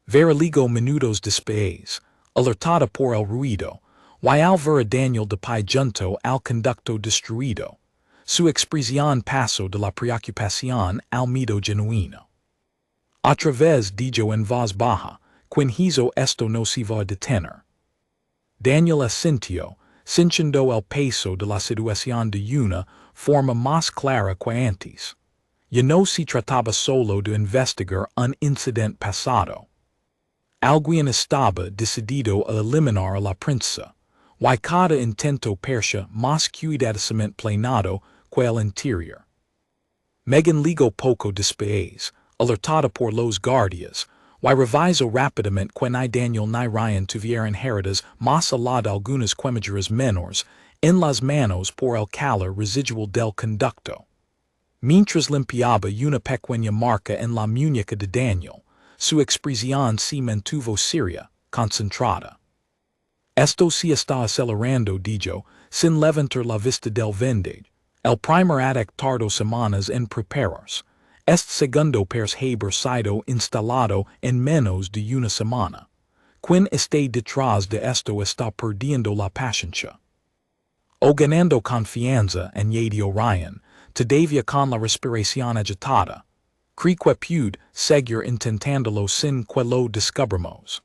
Veriligo minutos después, alertada por el ruido, y al ver a Daniel de pie junto al conducto destruido, su expresión pasó de la preocupación al miedo genuino. Otra vez dijo en voz baja, quien hizo esto no se va a detener. Daniel asintió, sintiendo el peso de la situación de una forma más clara que antes. Ya no se trataba solo de investigar un incidente pasado. Alguien estaba decidido a eliminar a la prensa, y cada intento parecía más cuidadosamente planeado que el interior. Megan ligó poco después, alertada por los guardias, y revisó rápidamente que ni Daniel ni Ryan tuvieran heridas más allá de algunas quemaduras menores en las manos por el calor residual del conducto. Mientras limpiaba una pequeña marca en la muñeca de Daniel, su expresión se mantuvo seria, concentrada. Esto se está acelerando, dijo, sin levantar la vista del vendage. El primer ataque tardó semanas en prepararse. Este segundo parece haber sido instalado en menos de una semana. Quien esté detrás de esto está perdiendo la paciencia. O ganando confianza, añadió Ryan, todavía con la respiración agitada. Creo que puede seguir intentándolo sin que lo descubramos.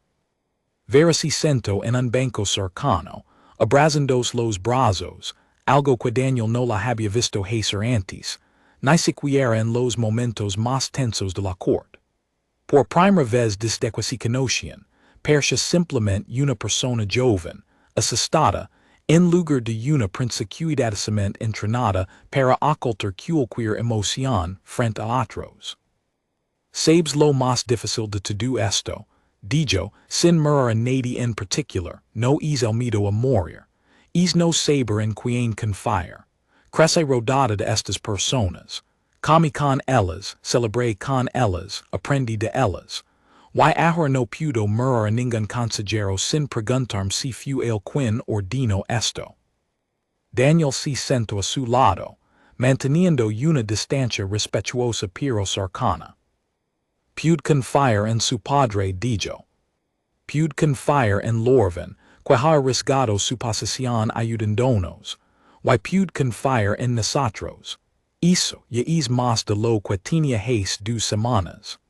Vera se sentó en un banco cercano, abrazándose los brazos, algo que Daniel no la había visto hacer antes, ni siquiera en los momentos más tensos de la corte. Por primera vez desde que se conocían, parecía simplemente una persona joven, asustada, en lugar de una prensa cuidadosamente entrenada para ocultar cualquier emoción frente a otros. Sabes lo más difícil de todo esto, dijo, sin mirar a nadie en particular, no es el miedo a morir, es no saber en quién confiar. Crece rodada de estas personas. Comí con ellas, celebré con ellas, aprendí de ellas. Y ahora no puedo mirar a ningún consejero sin preguntarme si fue el quien ordenó esto. Daniel se sentó a su lado, manteniendo una distancia respetuosa pero cercana. Pude confiar en su padre, dijo. Pude confiar en Lorvin, que ha arriesgado su posición ayudándonos. Y pude confiar en nosotros. Eso ya es más de lo que tenía hace 2 semanas.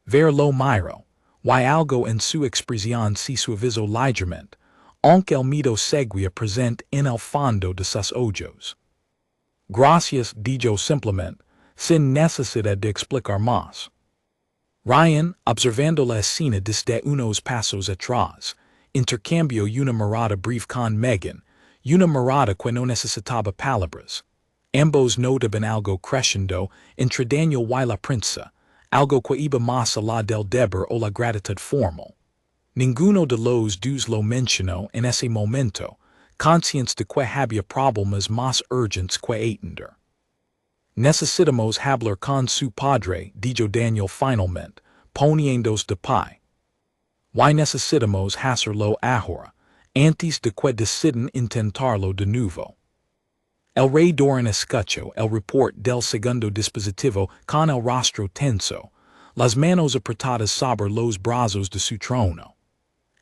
Ver lo miro, y algo en su expresión se suavizó ligeramente, aunque el miedo seguía presente en el fondo de sus ojos. Gracias, dijo simplemente, sin necesidad de explicar más. Ryan, observando la escena desde unos pasos atrás, intercambió una mirada breve con Megan, una mirada que no necesitaba palabras. Ambos notaban algo crescendo entre Daniel y la prensa, algo que iba más allá del deber o la gratitud formal. Ninguno de los dos lo mencionó en ese momento, conscientes de que había problemas más urgentes que atender. Necesitamos hablar con su padre, dijo Daniel finalmente, poniéndose de pie. Y necesitamos hacerlo ahora, antes de que decidan intentarlo de nuevo. El rey Doran escuchó el report del segundo dispositivo con el rostro tenso, las manos apretadas sobre los brazos de su trono.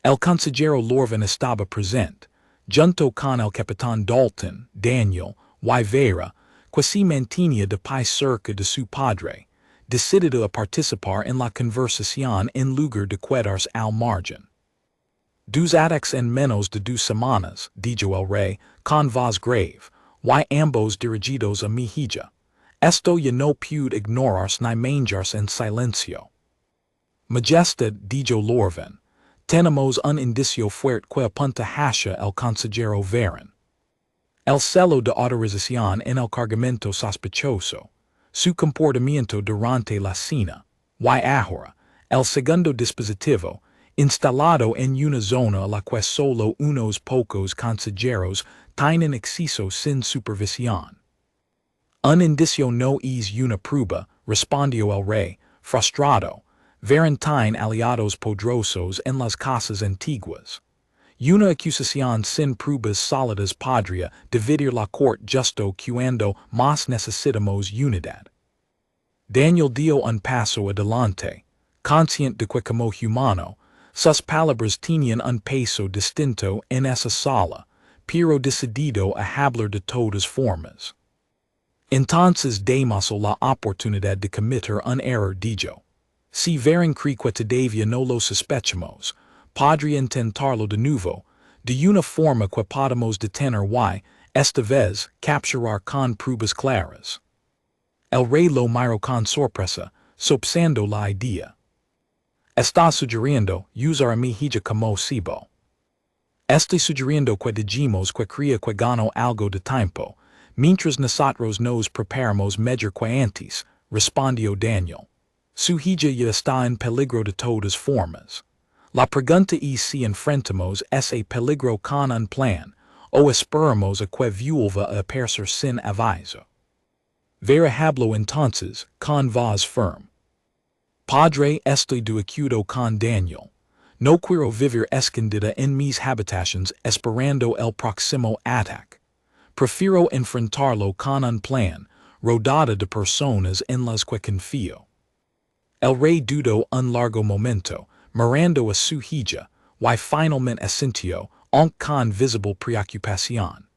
El consejero Lorvan estaba presente, junto con el capitán Dalton, Daniel, y Vera, que se mantenía de pie cerca de su padre, decidido a participar en la conversación en lugar de quedarse al margen. Dos ataques en menos de 2 semanas, dijo el rey, con voz grave, y ambos dirigidos a mi hija. Esto ya no puede ignorarse ni manjarse en silencio. Majestad, dijo Lorvan, tenemos un indicio fuerte que apunta hacia el consejero Varen. El celo de autorización en el cargamento sospechoso, su comportamiento durante la cena, y ahora, el segundo dispositivo, instalado en una zona a la que solo unos pocos consejeros tienen acceso sin supervisión. Un indicio no es una prueba, respondió el rey, frustrado. Varen tiene aliados poderosos en las casas antiguas. Una acusación sin pruebas sólidas podría dividir la corte justo cuando más necesitamos unidad. Daniel dio un paso adelante, consciente de que como humano, sus palabras tenían un peso distinto en esa sala, pero decidido a hablar de todas formas. Entonces demos la oportunidad de cometer un error, dijo. Si Varen cree que todavía no lo sospechamos, podría intentarlo de nuevo, de una forma que podamos detener y, esta vez, capturar con pruebas claras. El rey lo miró con sorpresa, sopesando la idea. Está sugiriendo usar a mi hija como cebo. Estoy sugiriendo que digamos que crea que ganó algo de tiempo, mientras nosotros nos preparamos mejor que antes, respondió Daniel. Su hija ya está en peligro de todas formas. La pregunta es si enfrentamos ese peligro con un plan, o esperamos a que vuelva a aparecer sin aviso. Vera habló entonces, con voz firme. Padre, estoy de acuerdo con Daniel. No quiero vivir escondida en mis habitaciones esperando el próximo ataque. Prefiero enfrentarlo con un plan, rodeada de personas en las que confío. El rey dudó un largo momento, mirando a su hija, y finalmente asintió, aunque con visible preocupación.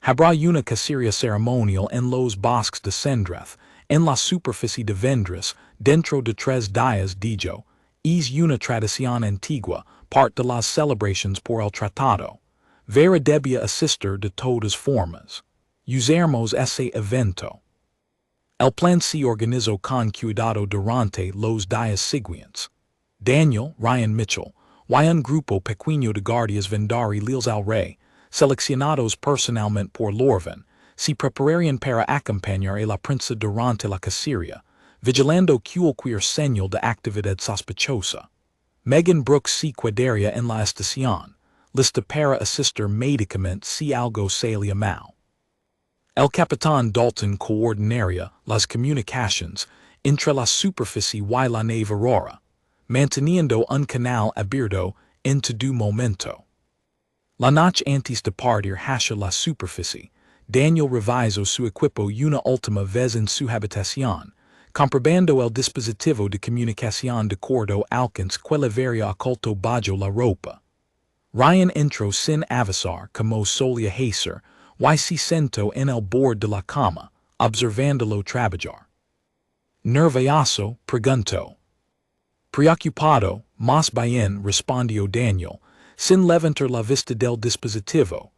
Habrá una cacería ceremonial en los bosques de Sendreth, en la superficie de Vendres, dentro de 3 días, dijo. Es una tradición antigua, parte de las celebraciones por el tratado. Vera debía asistir de todas formas. Usaremos ese evento. El plan se organizó con cuidado durante los días siguientes. Daniel, Ryan Mitchell, y un grupo pequeño de guardias vendariles al rey, seleccionados personalmente por Lorvan, se prepararían para acompañar a la princesa durante la cacería, vigilando cualquier señal de actividad sospechosa. Megan Brooks se quedaría en la estación, lista para asistir médicamente si algo salía mal. El capitán Dalton coordinaría las comunicaciones entre la superficie y la nave Aurora, manteniendo un canal abierto en todo momento. La noche antes de partir hacia la superficie, Daniel revisó su equipo una última vez en su habitación, comprobando el dispositivo de comunicación de corto alcance que le había oculto bajo la ropa. Ryan entró sin avisar como solía hacer, y se sentó en el borde de la cama, observándolo trabajar. Nervioso, preguntó. Preocupado, más bien, respondió Daniel, sin levantar la vista del dispositivo.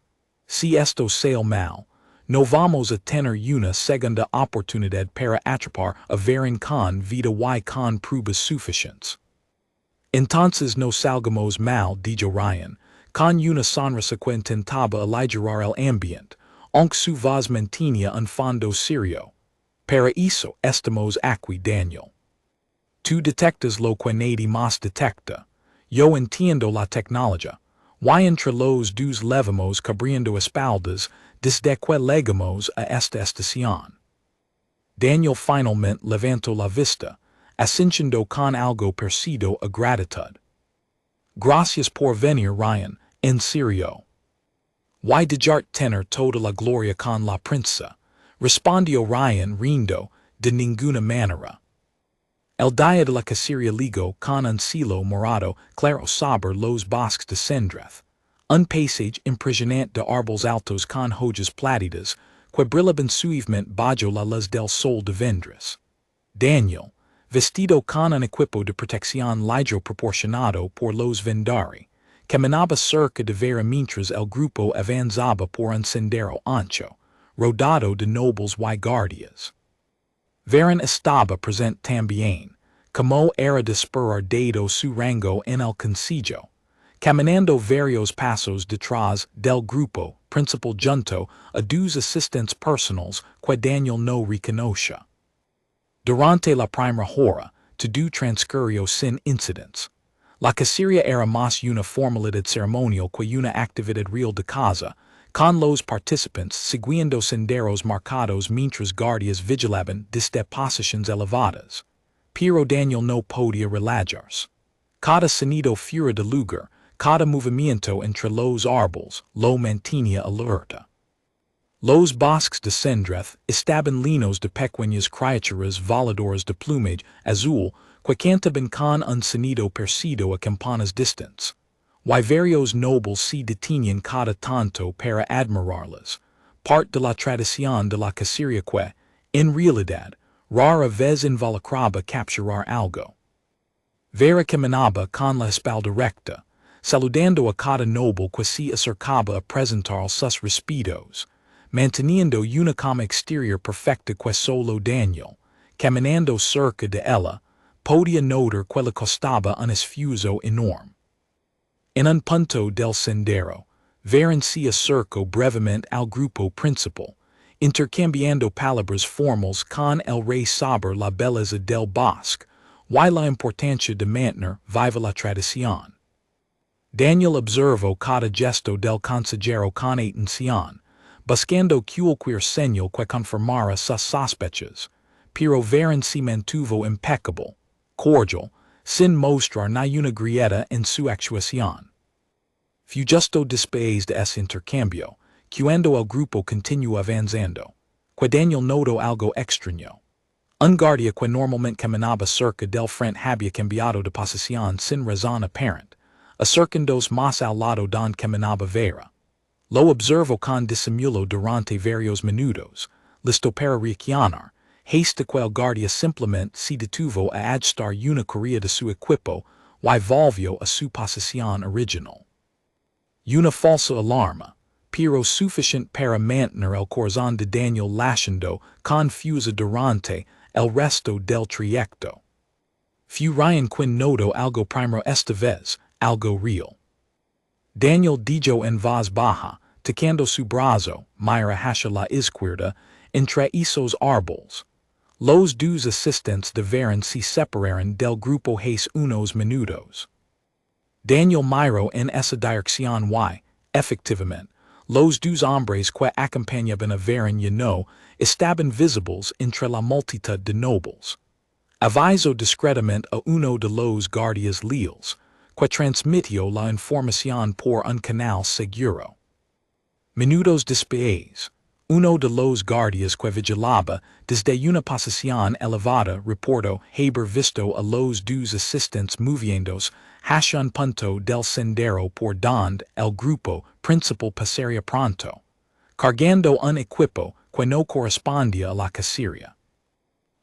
Si esto sale mal, no vamos a tener una segunda oportunidad para atrapar a Varen con vida y con pruebas suficientes. Entonces no salgamos mal, dijo Ryan, con una sonrisa que intentaba aligerar el ambiente, aunque su voz mantenía un fondo serio. Para eso estamos aquí, Daniel. Tú detectas lo que nadie más detecta. Yo entiendo la tecnología. Y entre los dos levamos cabriendo espaldas desde que llegamos a esta estación. Daniel finalmente levantó la vista, ascendiendo con algo parecido a gratitud. Gracias por venir, Ryan, en serio. Y dejarte tener toda la gloria con la princesa, respondió Ryan riendo, de ninguna manera. El día de la cacería ligó con un cielo morado claro sobre los bosques de Sendreth, un paisage impresionante de árboles altos con hojas plátidas, que brillaban suavemente bajo la luz del sol de vendres. Daniel, vestido con un equipo de protección ligero proporcionado por los vendari, caminaba cerca de Vera mientras el grupo avanzaba por un sendero ancho, rodado de nobles y guardias. Vera estaba presente también, como era de esperar dado su rango en el concilio, caminando varios pasos detrás del grupo principal junto a dos asistentes personales que Daniel no reconoce. Durante la primera hora, todo transcurrió sin incidentes. La cacería era más una formalidad ceremonial que una actividad real de caza, con los participantes siguiendo senderos marcados mientras guardias vigilaban desde posiciones elevadas. Pero Daniel no podía relajarse. Cada sonido fuera de lugar, cada movimiento entre los árboles, lo mantenía alerta. Los bosques de Sendreth estaban llenos de pequeñas criaturas voladoras de plumage azul que cantaban con un sonido parecido a campanas distantes. Y varios nobles se detenían cada tanto para admirarlas, parte de la tradición de la cacería que, en realidad, rara vez involucraba capturar algo. Vera caminaba con la espalda recta, saludando a cada noble que se acercaba a presentar sus respetos, manteniendo una calma exterior perfecta que solo Daniel, caminando cerca de ella, podía notar que le costaba un esfuerzo enorme. En un punto del sendero, Vera se acercó brevemente al grupo principal, intercambiando palabras formales con el rey sobre la belleza del bosque y la importancia de mantener viva la tradición. Daniel observó cada gesto del consejero con atención, buscando cualquier señal que confirmara sus sospechas, pero Vera se mantuvo impecable, cordial, sin mostrar ni una grieta en su actuación. Fue justo después de ese intercambio, cuando el grupo continuó avanzando, que Daniel notó algo extraño. Un guardia que normalmente caminaba cerca del frente había cambiado de posición sin razón aparente, acercándose más al lado donde caminaba Vera. Lo observó con disimulo durante varios minutos, listo para reaccionar, hasta que el guardia simplemente se detuvo a ajustar una correa de su equipo y volvió a su posición original. Una falsa alarma, pero suficiente para mantener el corazón de Daniel latiendo confuso durante el resto del trayecto. Fue Ryan quien notó algo primero esta vez, algo real. Daniel dijo en voz baja, tocando su brazo, mira hacia la izquierda, entre esos árboles. Los dos asistentes de Vera se separaron del grupo hace unos minutos. Daniel miró en esa dirección y, efectivamente, los dos hombres que acompañaban a Vera no estaban visibles entre la multitud de nobles. Avisó discretamente a uno de los guardias leales, que transmitió la información por un canal seguro. Minutos después, uno de los guardias que vigilaba desde una posición elevada reportó haber visto a los dos asistentes moviéndose hacia un punto del sendero por donde el grupo principal pasaría pronto, cargando un equipo que no correspondía a la cacería.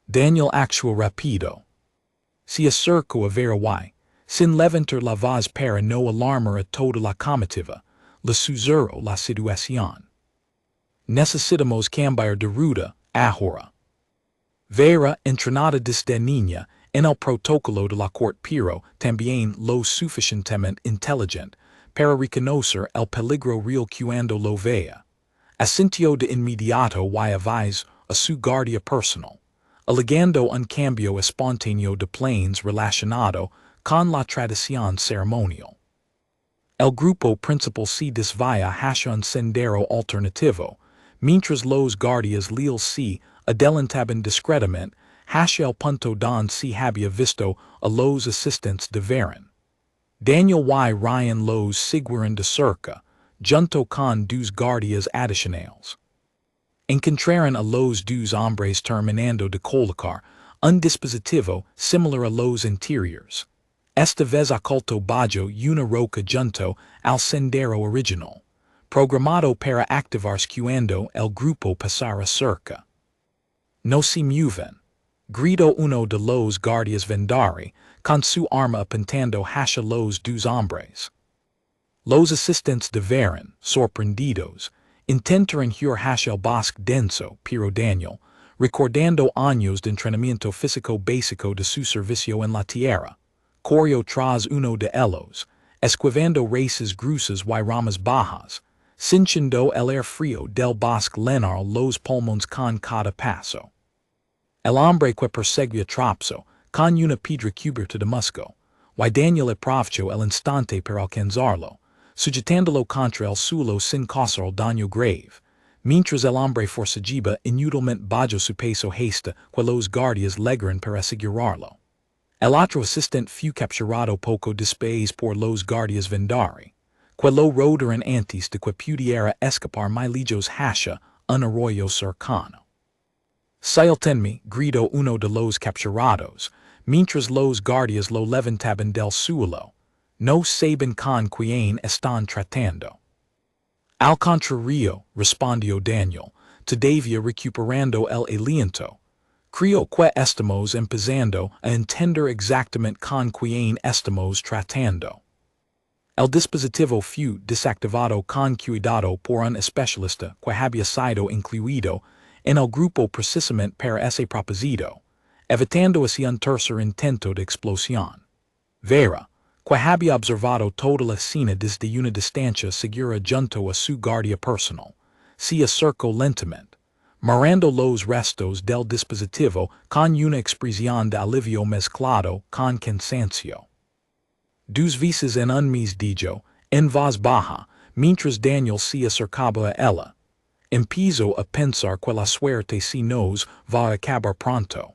Daniel actuó rápido. Se acercó a Vera y, sin levantar la voz para no alarmar a toda la comitiva, le susurró la situación. Necesitamos cambiar de ruta, ahora. Vera, entrenada desde niña en el protocolo de la corte pero también lo suficientemente inteligente para reconocer el peligro real cuando lo vea. Asintió de inmediato y avisó a su guardia personal, alegando un cambio espontáneo de planes relacionado con la tradición ceremonial. El grupo principal se desvía hacia un sendero alternativo, mientras los guardias leales se adelantaban discretamente hacia el punto donde se había visto a los asistentes de Varen. Daniel y Ryan los siguieron de cerca, junto con dos guardias adicionales. Encontraron a los dos hombres terminando de colocar un dispositivo similar a los anteriores. Esta vez oculto bajo una roca junto al sendero original, programado para activarse cuando el grupo pasara cerca. No se mueven, gritó uno de los guardias Vendari, con su arma apuntando hacia los dos hombres. Los asistentes de Varen, sorprendidos, intentaron huir hacia el bosque denso, pero Daniel, recordando años de entrenamiento físico básico de su servicio en la tierra, corrió tras uno de ellos, esquivando raíces gruesas y ramas bajas, sintiendo el aire frío del bosque llenar los pulmones con cada paso. El hombre que perseguía tropezó con una piedra cubierta de musgo, y Daniel aprovechó el instante para alcanzarlo, sujetándolo contra el suelo sin causar daño grave, mientras el hombre forcejeaba inútilmente bajo su peso hasta que los guardias llegaron para asegurarlo. El otro asistente fue capturado poco después por los guardias Vendari, que lo rodearon antes de que pudiera escapar muy lejos hacia un arroyo cercano. Suéltenme, gritó uno de los capturados, mientras los guardias lo levantaban del suelo. No saben con quién están tratando. Al contrario, respondió Daniel, todavía recuperando el aliento. Creo que estamos empezando a entender exactamente con quién estamos tratando. El dispositivo fue desactivado con cuidado por un especialista que había sido incluido en el grupo precisamente para ese propósito, evitando así un tercer intento de explosión. Vera, que había observado toda la escena desde una distancia segura junto a su guardia personal, se acercó lentamente, mirando los restos del dispositivo con una expresión de alivio mezclado con cansancio. Dos veces en un mes dijo, en voz baja, mientras Daniel se acercaba a ella, empezó a pensar que la suerte se nos va a acabar pronto.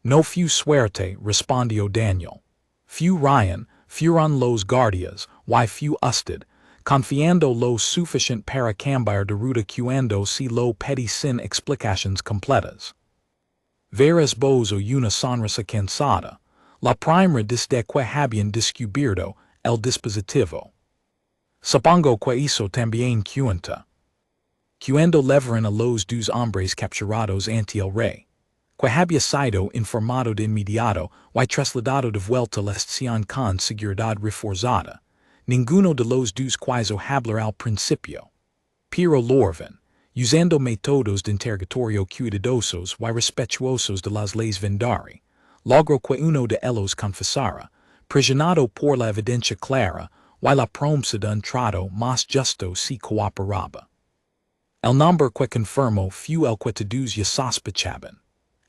No fue suerte, respondió Daniel. Fue Ryan, fueron los guardias, y fue usted, confiando lo suficiente para cambiar de ruta cuando se lo pedí sin explicaciones completas. Vera esbozó una sonrisa cansada, la primera desde que habían descubierto el dispositivo. Supongo que hizo también cuenta. Cuando levaron a los dos hombres capturados ante el rey, que había sido informado de inmediato y trasladado de vuelta a la estación con seguridad reforzada, ninguno de los dos quiso hablar al principio. Pero Lorvin, usando métodos de interrogatorio cuidadosos y respetuosos de las leyes Vendari, logró que uno de ellos confesara, presionado por la evidencia clara y la promesa de un trato más justo si cooperaba. El nombre que confirmó fue el que todos ya sospechaban.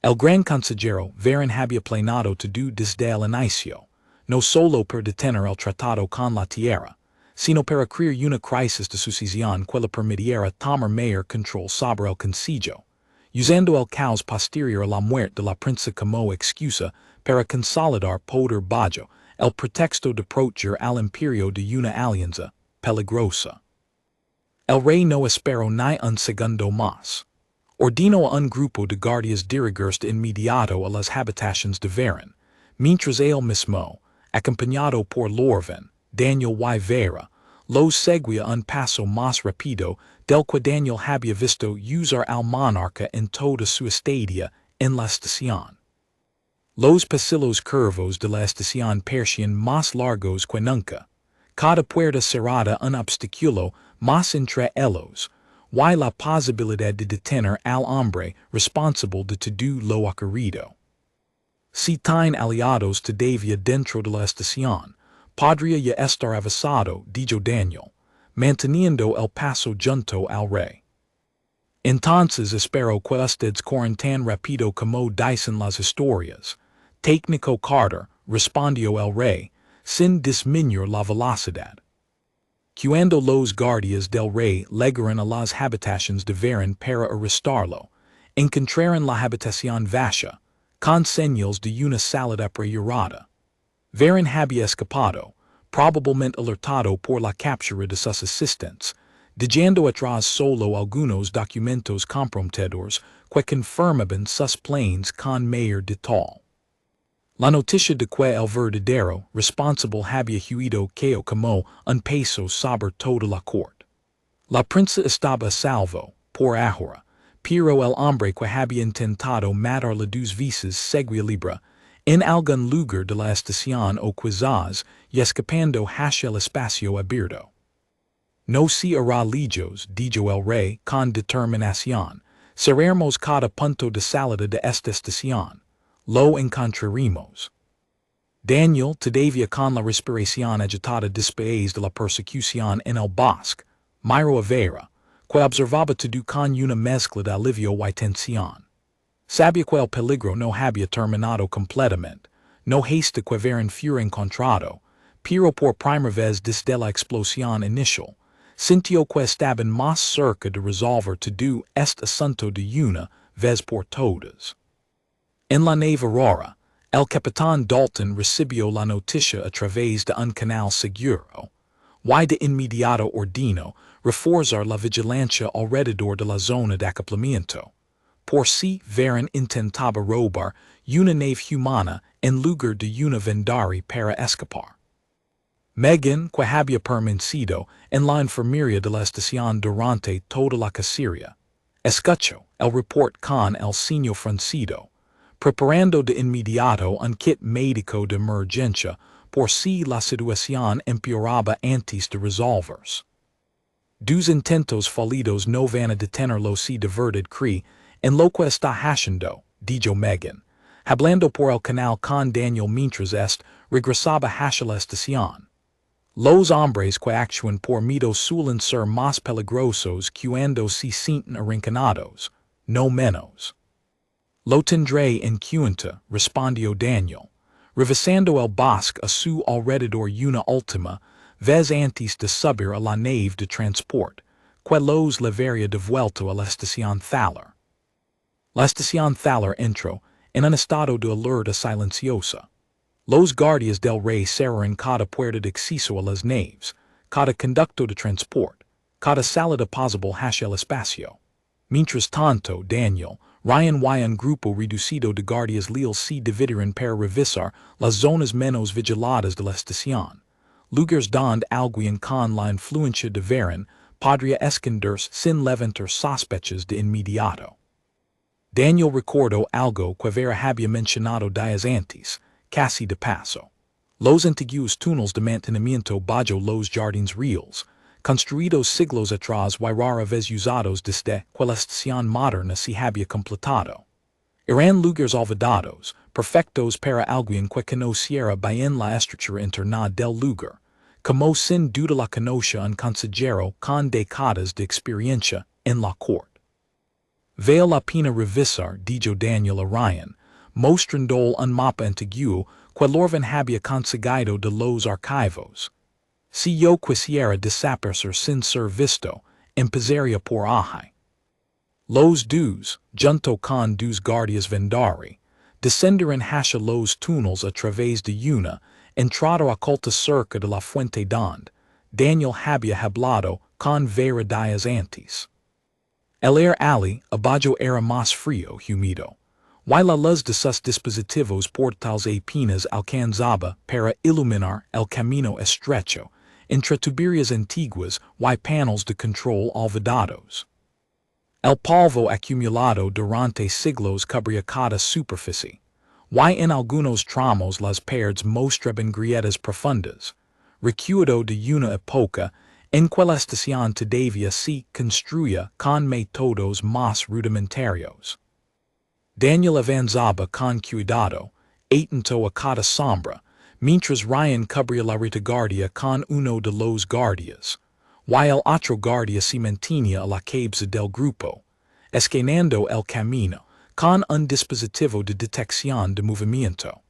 El gran consejero Varen había planeado todo desde el inicio, no solo para detener el tratado con la tierra, sino para crear una crisis de sucesión que le permitiera tomar mayor control sobre el concilio, usando el caos posterior a la muerte de la princesa como excusa para consolidar poder bajo el pretexto de proteger al imperio de una alianza peligrosa. El rey no esperó ni un segundo más. Ordenó a un grupo de guardias dirigirse de inmediato a las habitaciones de Varen, mientras él mismo, acompañado por Lorvin, Daniel y Vera, los seguía un paso más rápido del que Daniel había visto usar al monarca en toda su estadia en la estación. Los pasillos curvos de la estación parecían más largos que nunca, cada puerta cerrada un obstáculo más entre ellos, y la posibilidad de detener al hombre responsable de todo lo ocurrido. Si tienen aliados todavía dentro de la estación, podría ya estar avisado, dijo Daniel, manteniendo el paso junto al rey. Entonces espero que ustedes corran tan rápido como dicen las historias. Técnico Carter, respondió el rey, sin disminuir la velocidad. Cuando los guardias del rey llegaron a las habitaciones de Varen para arrestarlo, encontraron la habitación vacía, con señales de una salida apresurada. Varen había escapado, probablemente alertado por la captura de sus asistentes, dejando atrás solo algunos documentos comprometedores que confirmaban sus planes con mayor detalle. La noticia de que el verdadero responsable había huido cayó como un peso sobre toda la corte. La prensa estaba a salvo, por ahora, pero el hombre que había intentado matarla dos veces seguía libre, en algún lugar de la estación o quizás y escapando hacia el espacio abierto. No se hará lejos, dijo el rey con determinación, cerraremos cada punto de salida de esta estación. Lo encontraremos. Daniel, todavía con la respiración agitada después de la persecución en el bosque, miró a Vera, que observaba todo con una mezcla de alivio y tensión. Sabía que el peligro no había terminado completamente, no hasta que Varen fuera encontrado, pero por primera vez desde la explosión inicial, sintió que estaban más cerca de resolver todo este asunto de una vez por todas. En la nave Aurora, el capitán Dalton recibió la noticia a través de un canal seguro, y de inmediato ordenó reforzar la vigilancia alrededor de la zona de acoplamiento. Por si Varen intentaba robar una nave humana en lugar de una Vendari para escapar. Megan, que había permanecido en la enfermería de la estación durante toda la cacería, escuchó el report con el ceño fruncido, preparando de inmediato un kit médico de emergencia por si la situación empeoraba antes de resolverse. Dos intentos fallidos no van a detenerlo si de verdad cree en lo que está haciendo, dijo Megan, hablando por el canal con Daniel mientras regresaba hacia la estación. Los hombres que actúan por miedo suelen ser más peligrosos cuando se sienten arrinconados, no menos. Lo tendré en cuenta, respondió Daniel, revisando el bosque a su alrededor una última vez antes de subir a la nave de transporte, que los llevaría de vuelta a la estación Thaler. La estación Thaler entró en un estado de alerta silenciosa. Los guardias del rey cerraron cada puerta de acceso a las naves, cada conducto de transporte, cada salida posible hacia el espacio. Mientras tanto, Daniel, Ryan y un grupo reducido de guardias leales se dividieron para revisar las zonas menos vigiladas de la estación, lugares donde alguien con la influencia de Varen podría esconderse sin levantar sospechas de inmediato. Daniel recordó algo que Vera había mencionado días antes, casi de paso. Los antiguos túneles de mantenimiento bajo los jardines reales, construidos siglos atrás y rara vez usados desde que la estación moderna se había completado. Eran lugares olvidados, perfectos para alguien que conociera bien la estructura interna del lugar, como sin duda la conocía un consejero con décadas de experiencia en la corte. Vale la pena revisar, dijo Daniel a Ryan, mostrando un mapa antiguo que Lorvan había conseguido de los archivos. Si yo quisiera desaparecer sin ser visto, empezaría por ahí. Los dos, junto con dos guardias Vendari, descendieron hacia los túneles a través de una entrada oculta cerca de la fuente donde Daniel había hablado con Vera días antes. El aire allí abajo era más frío, húmedo, y la luz de sus dispositivos portátiles apenas alcanzaba para iluminar el camino estrecho entre tuberías antiguas y paneles de control olvidados. El polvo acumulado durante siglos cubría cada superficie, y en algunos tramos las paredes mostraban grietas profundas, recuerdo de una época en que la estación todavía se construía con métodos más rudimentarios. Daniel avanzaba con cuidado, atento a cada sombra, mientras Ryan cubría la retaguardia con uno de los guardias, y el otro guardia se mantenía a la cabeza del grupo, escaneando el camino con un dispositivo de detección de movimiento.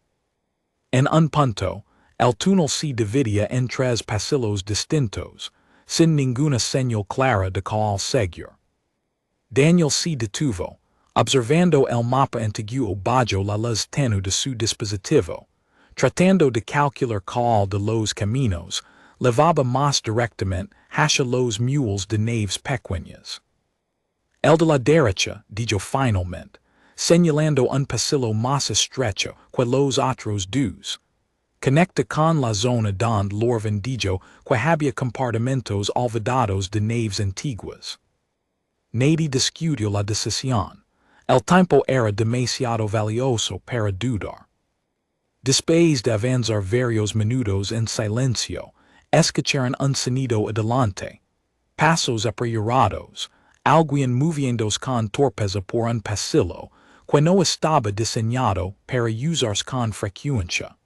En un punto, el túnel se dividía en tres pasillos distintos, sin ninguna señal clara de cuál seguir. Daniel se detuvo, observando el mapa antiguo bajo la luz tenue de su dispositivo, tratando de calcular cuál de los caminos levaba más directamente hacia los muelles de naves pequeñas. El de la derecha, dijo finalmente, señalando un pasillo más estrecho que los otros dos. Conecta con la zona donde Lorvan dijo que había compartimentos olvidados de naves antiguas. Nadie discutió la decisión. El tiempo era demasiado valioso para dudar. Después de avanzar varios minutos en silencio, escucharon un sonido adelante. Pasos apresurados, alguien moviéndose con torpeza por un pasillo que no estaba diseñado para usarse con frecuencia.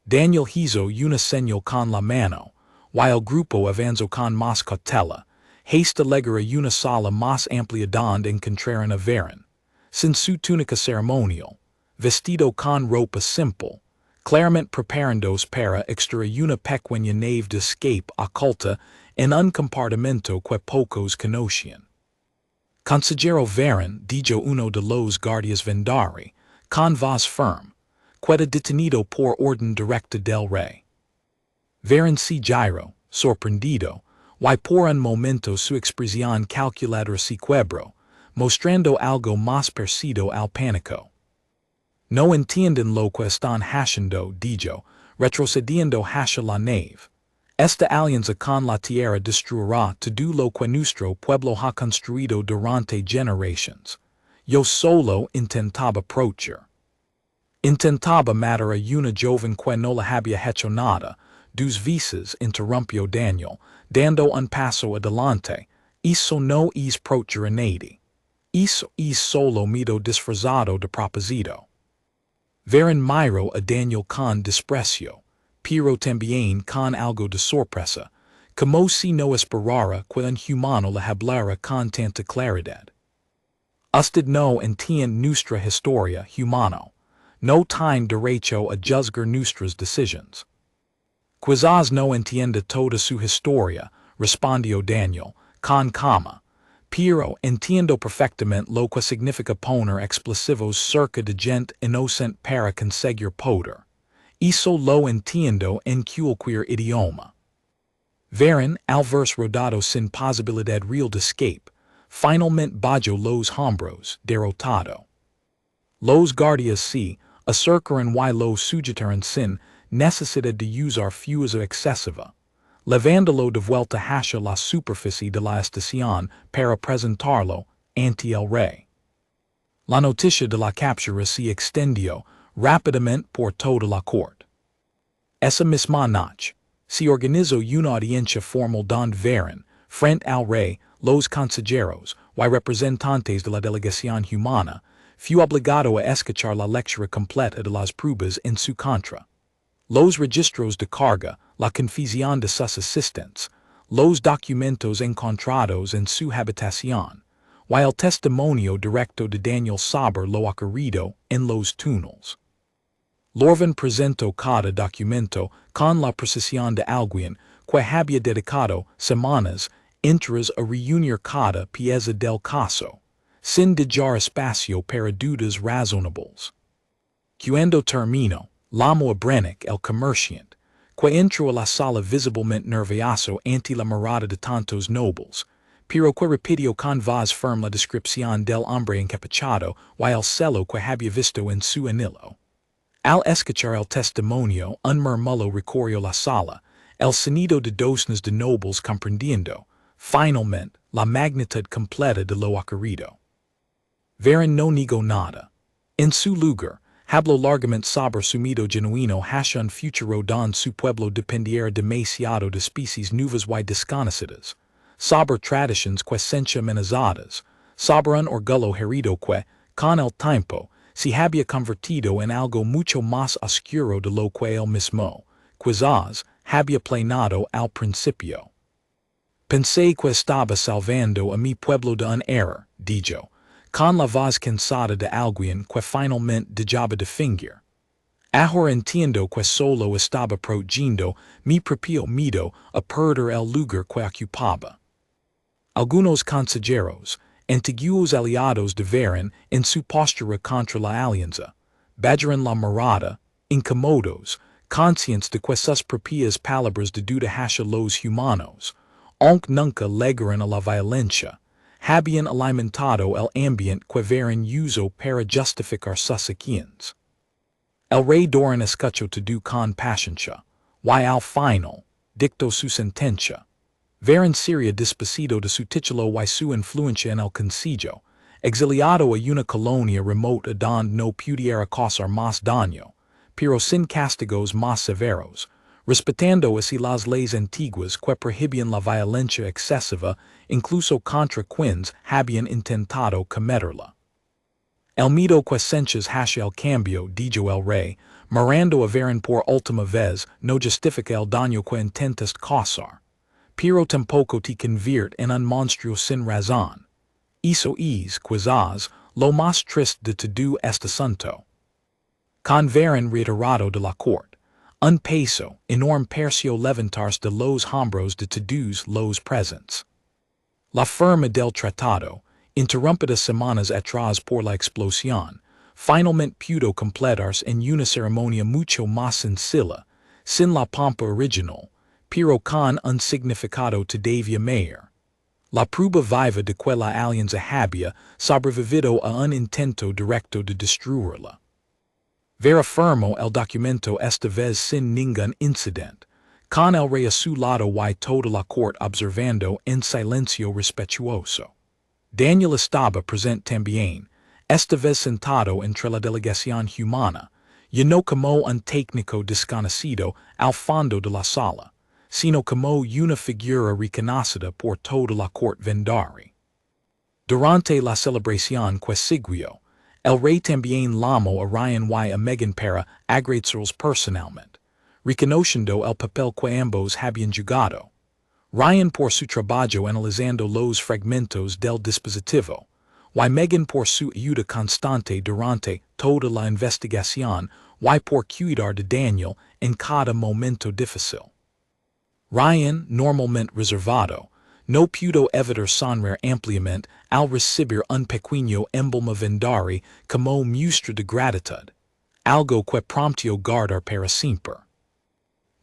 Daniel hizo una señal con la mano, while el grupo avanzó con más cautela, hasta llegar a una sala más amplia donde encontraron a Varen, sin su túnica ceremonial, vestido con ropa simple, claramente preparándose para extraer una pequeña nave de escape oculta en un compartimento que pocos conocían. Consejero Varen, dijo uno de los guardias Vendari, con voz firme, queda detenido por orden directa del rey. Varen se giró, sorprendido, y por un momento su expresión calculadora se quebró, mostrando algo más parecido al pánico. No entienden lo que están haciendo, dijo, retrocediendo hacia la nave. Esta alianza con la tierra destruirá todo lo que nuestro pueblo ha construido durante generaciones. Yo solo intentaba approachar. Intentaba matar a una joven que no le había hecho nada, dos veces interrumpió Daniel, dando un paso adelante. Eso no es approachar a nadie. Eso es solo miedo disfrazado de propósito. Varen miró a Daniel con desprecio, pero también con algo de sorpresa, como si no esperara que un humano le hablara con tanta claridad. Usted no entiende nuestra historia, humano. No tiene derecho a juzgar nuestras decisiones. Quizás no entienda toda su historia, respondió Daniel, con calma, pero entiendo perfectamente lo que significa poner explosivos cerca de gente inocente para conseguir poder. Eso lo entiendo en cualquier idioma. Varen, al verse rodado sin posibilidad real de escape, finalmente bajó los hombros, derrotado. Los guardias se acercaron y lo sujetaron sin necesidad de usar fuerza excesiva, levándolo de vuelta hacia la superficie de la estación para presentarlo ante el rey. La noticia de la captura se extendió rápidamente por toda la corte. Esa misma noche, se organizó una audiencia formal donde Varen, frente al rey, los consejeros y representantes de la delegación humana, fue obligado a escuchar la lectura completa de las pruebas en su contra. Los registros de carga, la confesión de sus asistentes, los documentos encontrados en su habitación, y el testimonio directo de Daniel sobre lo ocurrido en los túneles. Lorvan presentó cada documento con la precisión de alguien que había dedicado semanas enteras a reunir cada pieza del caso, sin dejar espacio para dudas razonables. Cuando terminó, llamó a Brennick el comerciante, que entró a la sala visiblemente nervioso ante la mirada de tantos nobles, pero que repitió con voz firme la descripción del hombre encapuchado y el celo que había visto en su anillo. Al escuchar el testimonio, un murmullo recorrió la sala, el sonido de docenas de nobles comprendiendo, finalmente, la magnitud completa de lo ocurrido. Varen no negó nada. En su lugar, habló largamente sobre su miedo genuino hacia un futuro donde su pueblo dependiera demasiado de especies nuevas y desconocidas, sobre tradiciones que se amenazadas, sobre un orgullo herido que, con el tiempo, se había convertido en algo mucho más oscuro de lo que él mismo, quizás, había planeado al principio. Pensé que estaba salvando a mi pueblo de un error, dijo, con la voz cansada de alguien que finalmente dejaba de fingir. Ahora entiendo que solo estaba protegiendo mi propio miedo a perder el lugar que ocupaba. Algunos consejeros, antiguos aliados de Varen en su postura contra la alianza, badgeran la morada, incomodos, conscientes de que sus propias palabras de duda hacia los humanos, aunque nunca llegaran a la violencia, habían alimentado el ambiente que Varen usó para justificar sus acciones. El rey Doran escuchó todo con paciencia, y al final, dictó su sentencia. Varen sería despedido de su título y su influencia en el concilio, exiliado a una colonia remota donde no pudiera causar más daño, pero sin castigos más severos, respetando así las leyes antiguas que prohibían la violencia excesiva incluso contra quienes habían intentado cometerla. El miedo que senches hacia el cambio, dijo el rey, mirando a Varen por última vez, no justifica el daño que intentas causar, pero tampoco te convierte en un monstruo sin razón. Eso es, quizás, lo más triste de todo este asunto. Con Varen retirado de la corte, un peso enorme pareció levantarse de los hombros de todos los presentes. La firma del tratado, interrumpida semanas atrás por la explosión, finalmente pudo completarse en una ceremonia mucho más sencilla, sin la pompa original, pero con un significado todavía mayor. La prueba viva de que la alianza había sobrevivido a un intento directo de destruirla. Vera firmó el documento esta vez sin ningún incidente, con el rey a su lado y toda la corte observando en silencio respetuoso. Daniel estaba presente también, esta vez sentado entre la delegación humana, y no como un técnico desconocido al fondo de la sala, sino como una figura reconocida por toda la corte vendari. Durante la celebración que siguió, el rey también llamó a Ryan y a Megan para agradecerles personalmente, reconociendo el papel que ambos habían jugado. Ryan por su trabajo analizando los fragmentos del dispositivo, y Megan por su ayuda constante durante toda la investigación y por cuidar de Daniel en cada momento difícil. Ryan, normalmente reservado, no pudo evitar sonreír ampliamente al recibir un pequeño emblema vendari como muestra de gratitud, algo que prometió guardar para siempre.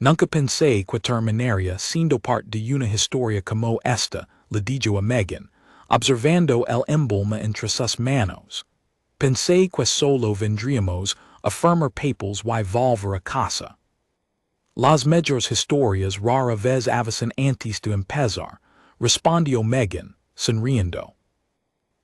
Nunca pensé que terminaría siendo parte de una historia como esta, le dijo a Megan, observando el emblema entre sus manos. Pensé que solo vendríamos a firmar papeles y volver a casa. Las mejores historias rara vez avisan antes de empezar, respondió Megan, sonriendo.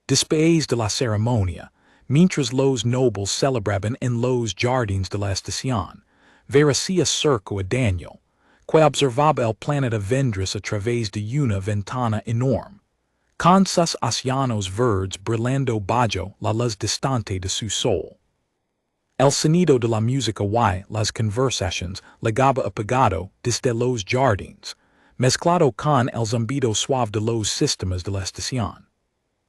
Después de la ceremonia, mientras los nobles celebraban en los jardines de la estación, Vera se acercó a Daniel, que observaba el planeta Vendris a través de una ventana enorme, con sus océanos verdes brillando bajo la luz distante de su sol. El sonido de la música y las conversaciones llegaba apagado desde los jardines, mezclado con el zumbido suave de los sistemas de la estación.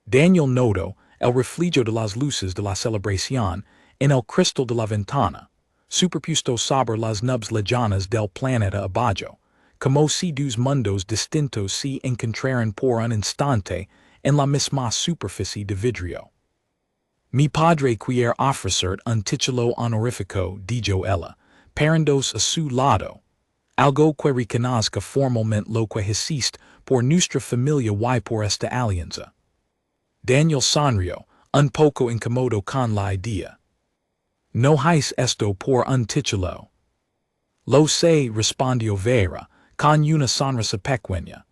Daniel notó el reflejo de las luces de la celebración en el cristal de la ventana, superpuesto sobre las nubes lejanas del planeta abajo, como si dos mundos distintos se encontraran por un instante en la misma superficie de vidrio. Mi padre quiere ofrecer un título honorífico, dijo ella, parándose a su lado, algo que reconozca formalmente lo que hiciste por nuestra familia y por esta alianza. Daniel sonrió, un poco incómodo con la idea. No hice esto por un título. Lo sé, respondió Vera, con una sonrisa pequeña.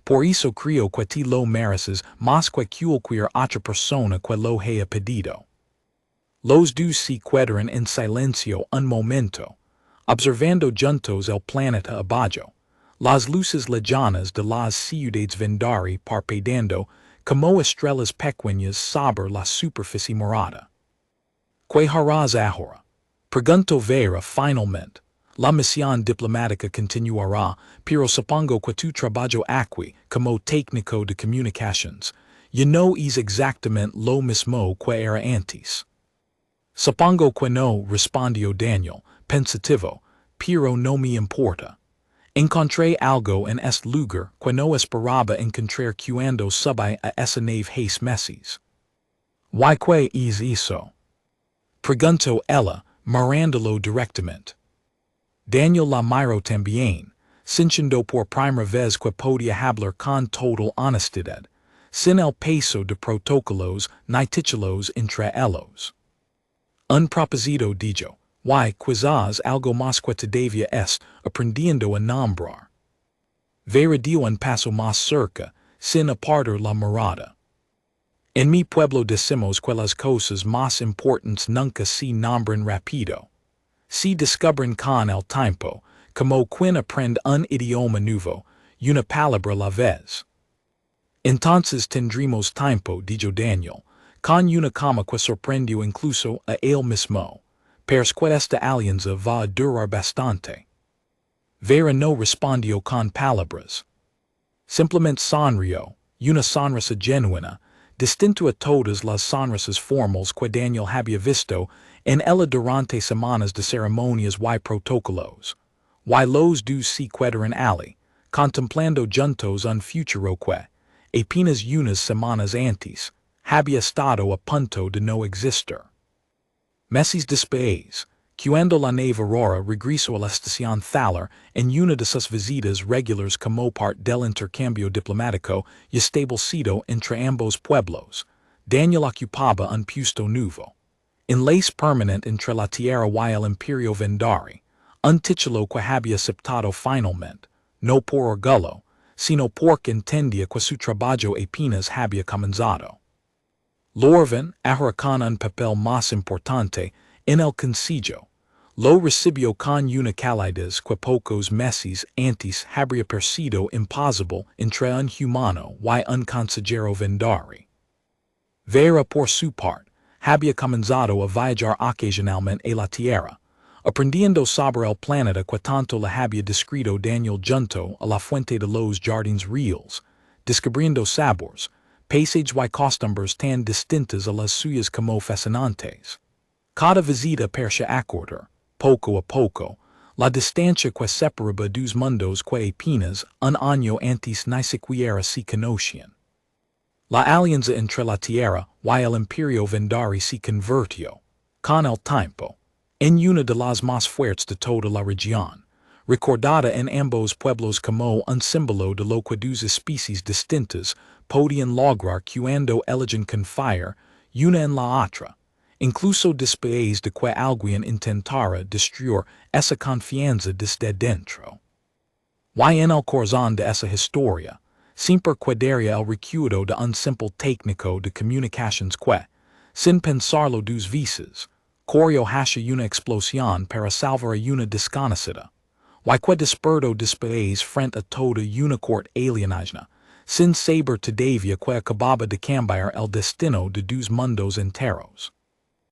Por eso creo que te lo mereces más que cualquier otra persona que lo haya pedido. Los dos se quedaron en silencio un momento, observando juntos el planeta abajo, las luces lejanas de las ciudades vendari parpadeando como estrellas pequeñas sobre la superficie morada. ¿Qué harás ahora? Preguntó Vera finalmente. La misión diplomática continuará, pero supongo que tu trabajo aquí, como técnico de comunicaciones, ya no es exactamente lo mismo que era antes. Suppongo que no, respondió Daniel, pensativo, pero no me importa. Encontré algo en este lugar que no esperaba encontrar cuando subí a esa nave hace meses. ¿Y qué es eso? Preguntó ella, mirándolo directamente. Daniel la miró también, sintiendo por primera vez que podía hablar con total honestidad, sin el peso de protocolos ni títulos entre ellos. Un propósito dijo, y quizás algo más que todavía es aprendiendo a nombrar. Vera dio un paso más cerca, sin apartar la mirada. En mi pueblo decimos que las cosas más importantes nunca se nombran rápido. Se descubren con el tiempo, como quien aprende un idioma nuevo, una palabra la vez. Entonces tendremos tiempo, dijo Daniel, con una cama que sorprendió incluso a él mismo, porque esta alianza va a durar bastante. Vera no respondió con palabras. Simplemente sonrió, una sonrisa genuina, distinto a todas las sonrisas formales que Daniel había visto en ella durante semanas de ceremonias y protocolos, y los dos se quedaron allí, contemplando juntos un futuro que, apenas unas semanas antes, había estado a punto de no existir. Meses después, cuando la nave Aurora regresó a la estación Thaler en una de sus visitas regulares como parte del intercambio diplomático y establecido entre ambos pueblos, Daniel ocupaba un puesto nuevo, enlace permanente entre la Tierra y el Imperio Vendari, un título que había aceptado finalmente, no por orgullo, sino porque entendía que su trabajo apenas había comenzado. Lorvin, ahora con un papel más importante en el Consejo, lo recibió con una calidez que pocos meses antes habría parecido imposible entre un humano y un consejero Vendari. Vera, por su parte, había comenzado a viajar ocasionalmente a la Tierra, aprendiendo sobre el planeta que tanto le había descrito Daniel junto a la fuente de los jardines reales, descubriendo sabores, paisajes y costumbres tan distintas a las suyas como fascinantes. Cada visita parecía acortar, poco a poco, la distancia que separaba dos mundos que apenas un año antes ni siquiera se conocían. La alianza entre la Tierra y el Imperio Vendari se convirtió, con el tiempo, en una de las más fuertes de toda la región, recordada en ambos pueblos como un símbolo de lo que dos especies distintas podían lograr cuando eligen confiar una en la otra, incluso después de que alguien intentara destruir esa confianza desde dentro. Y en el corazón de esa historia, siempre quedaría el recuerdo de un simple técnico de comunicaciones que, sin pensarlo dos veces, corrió hacia una explosión para salvar a una desconocida, y que despertó después frente a toda una corte alienígena, sin saber todavía que acababa de cambiar el destino de dos mundos enteros.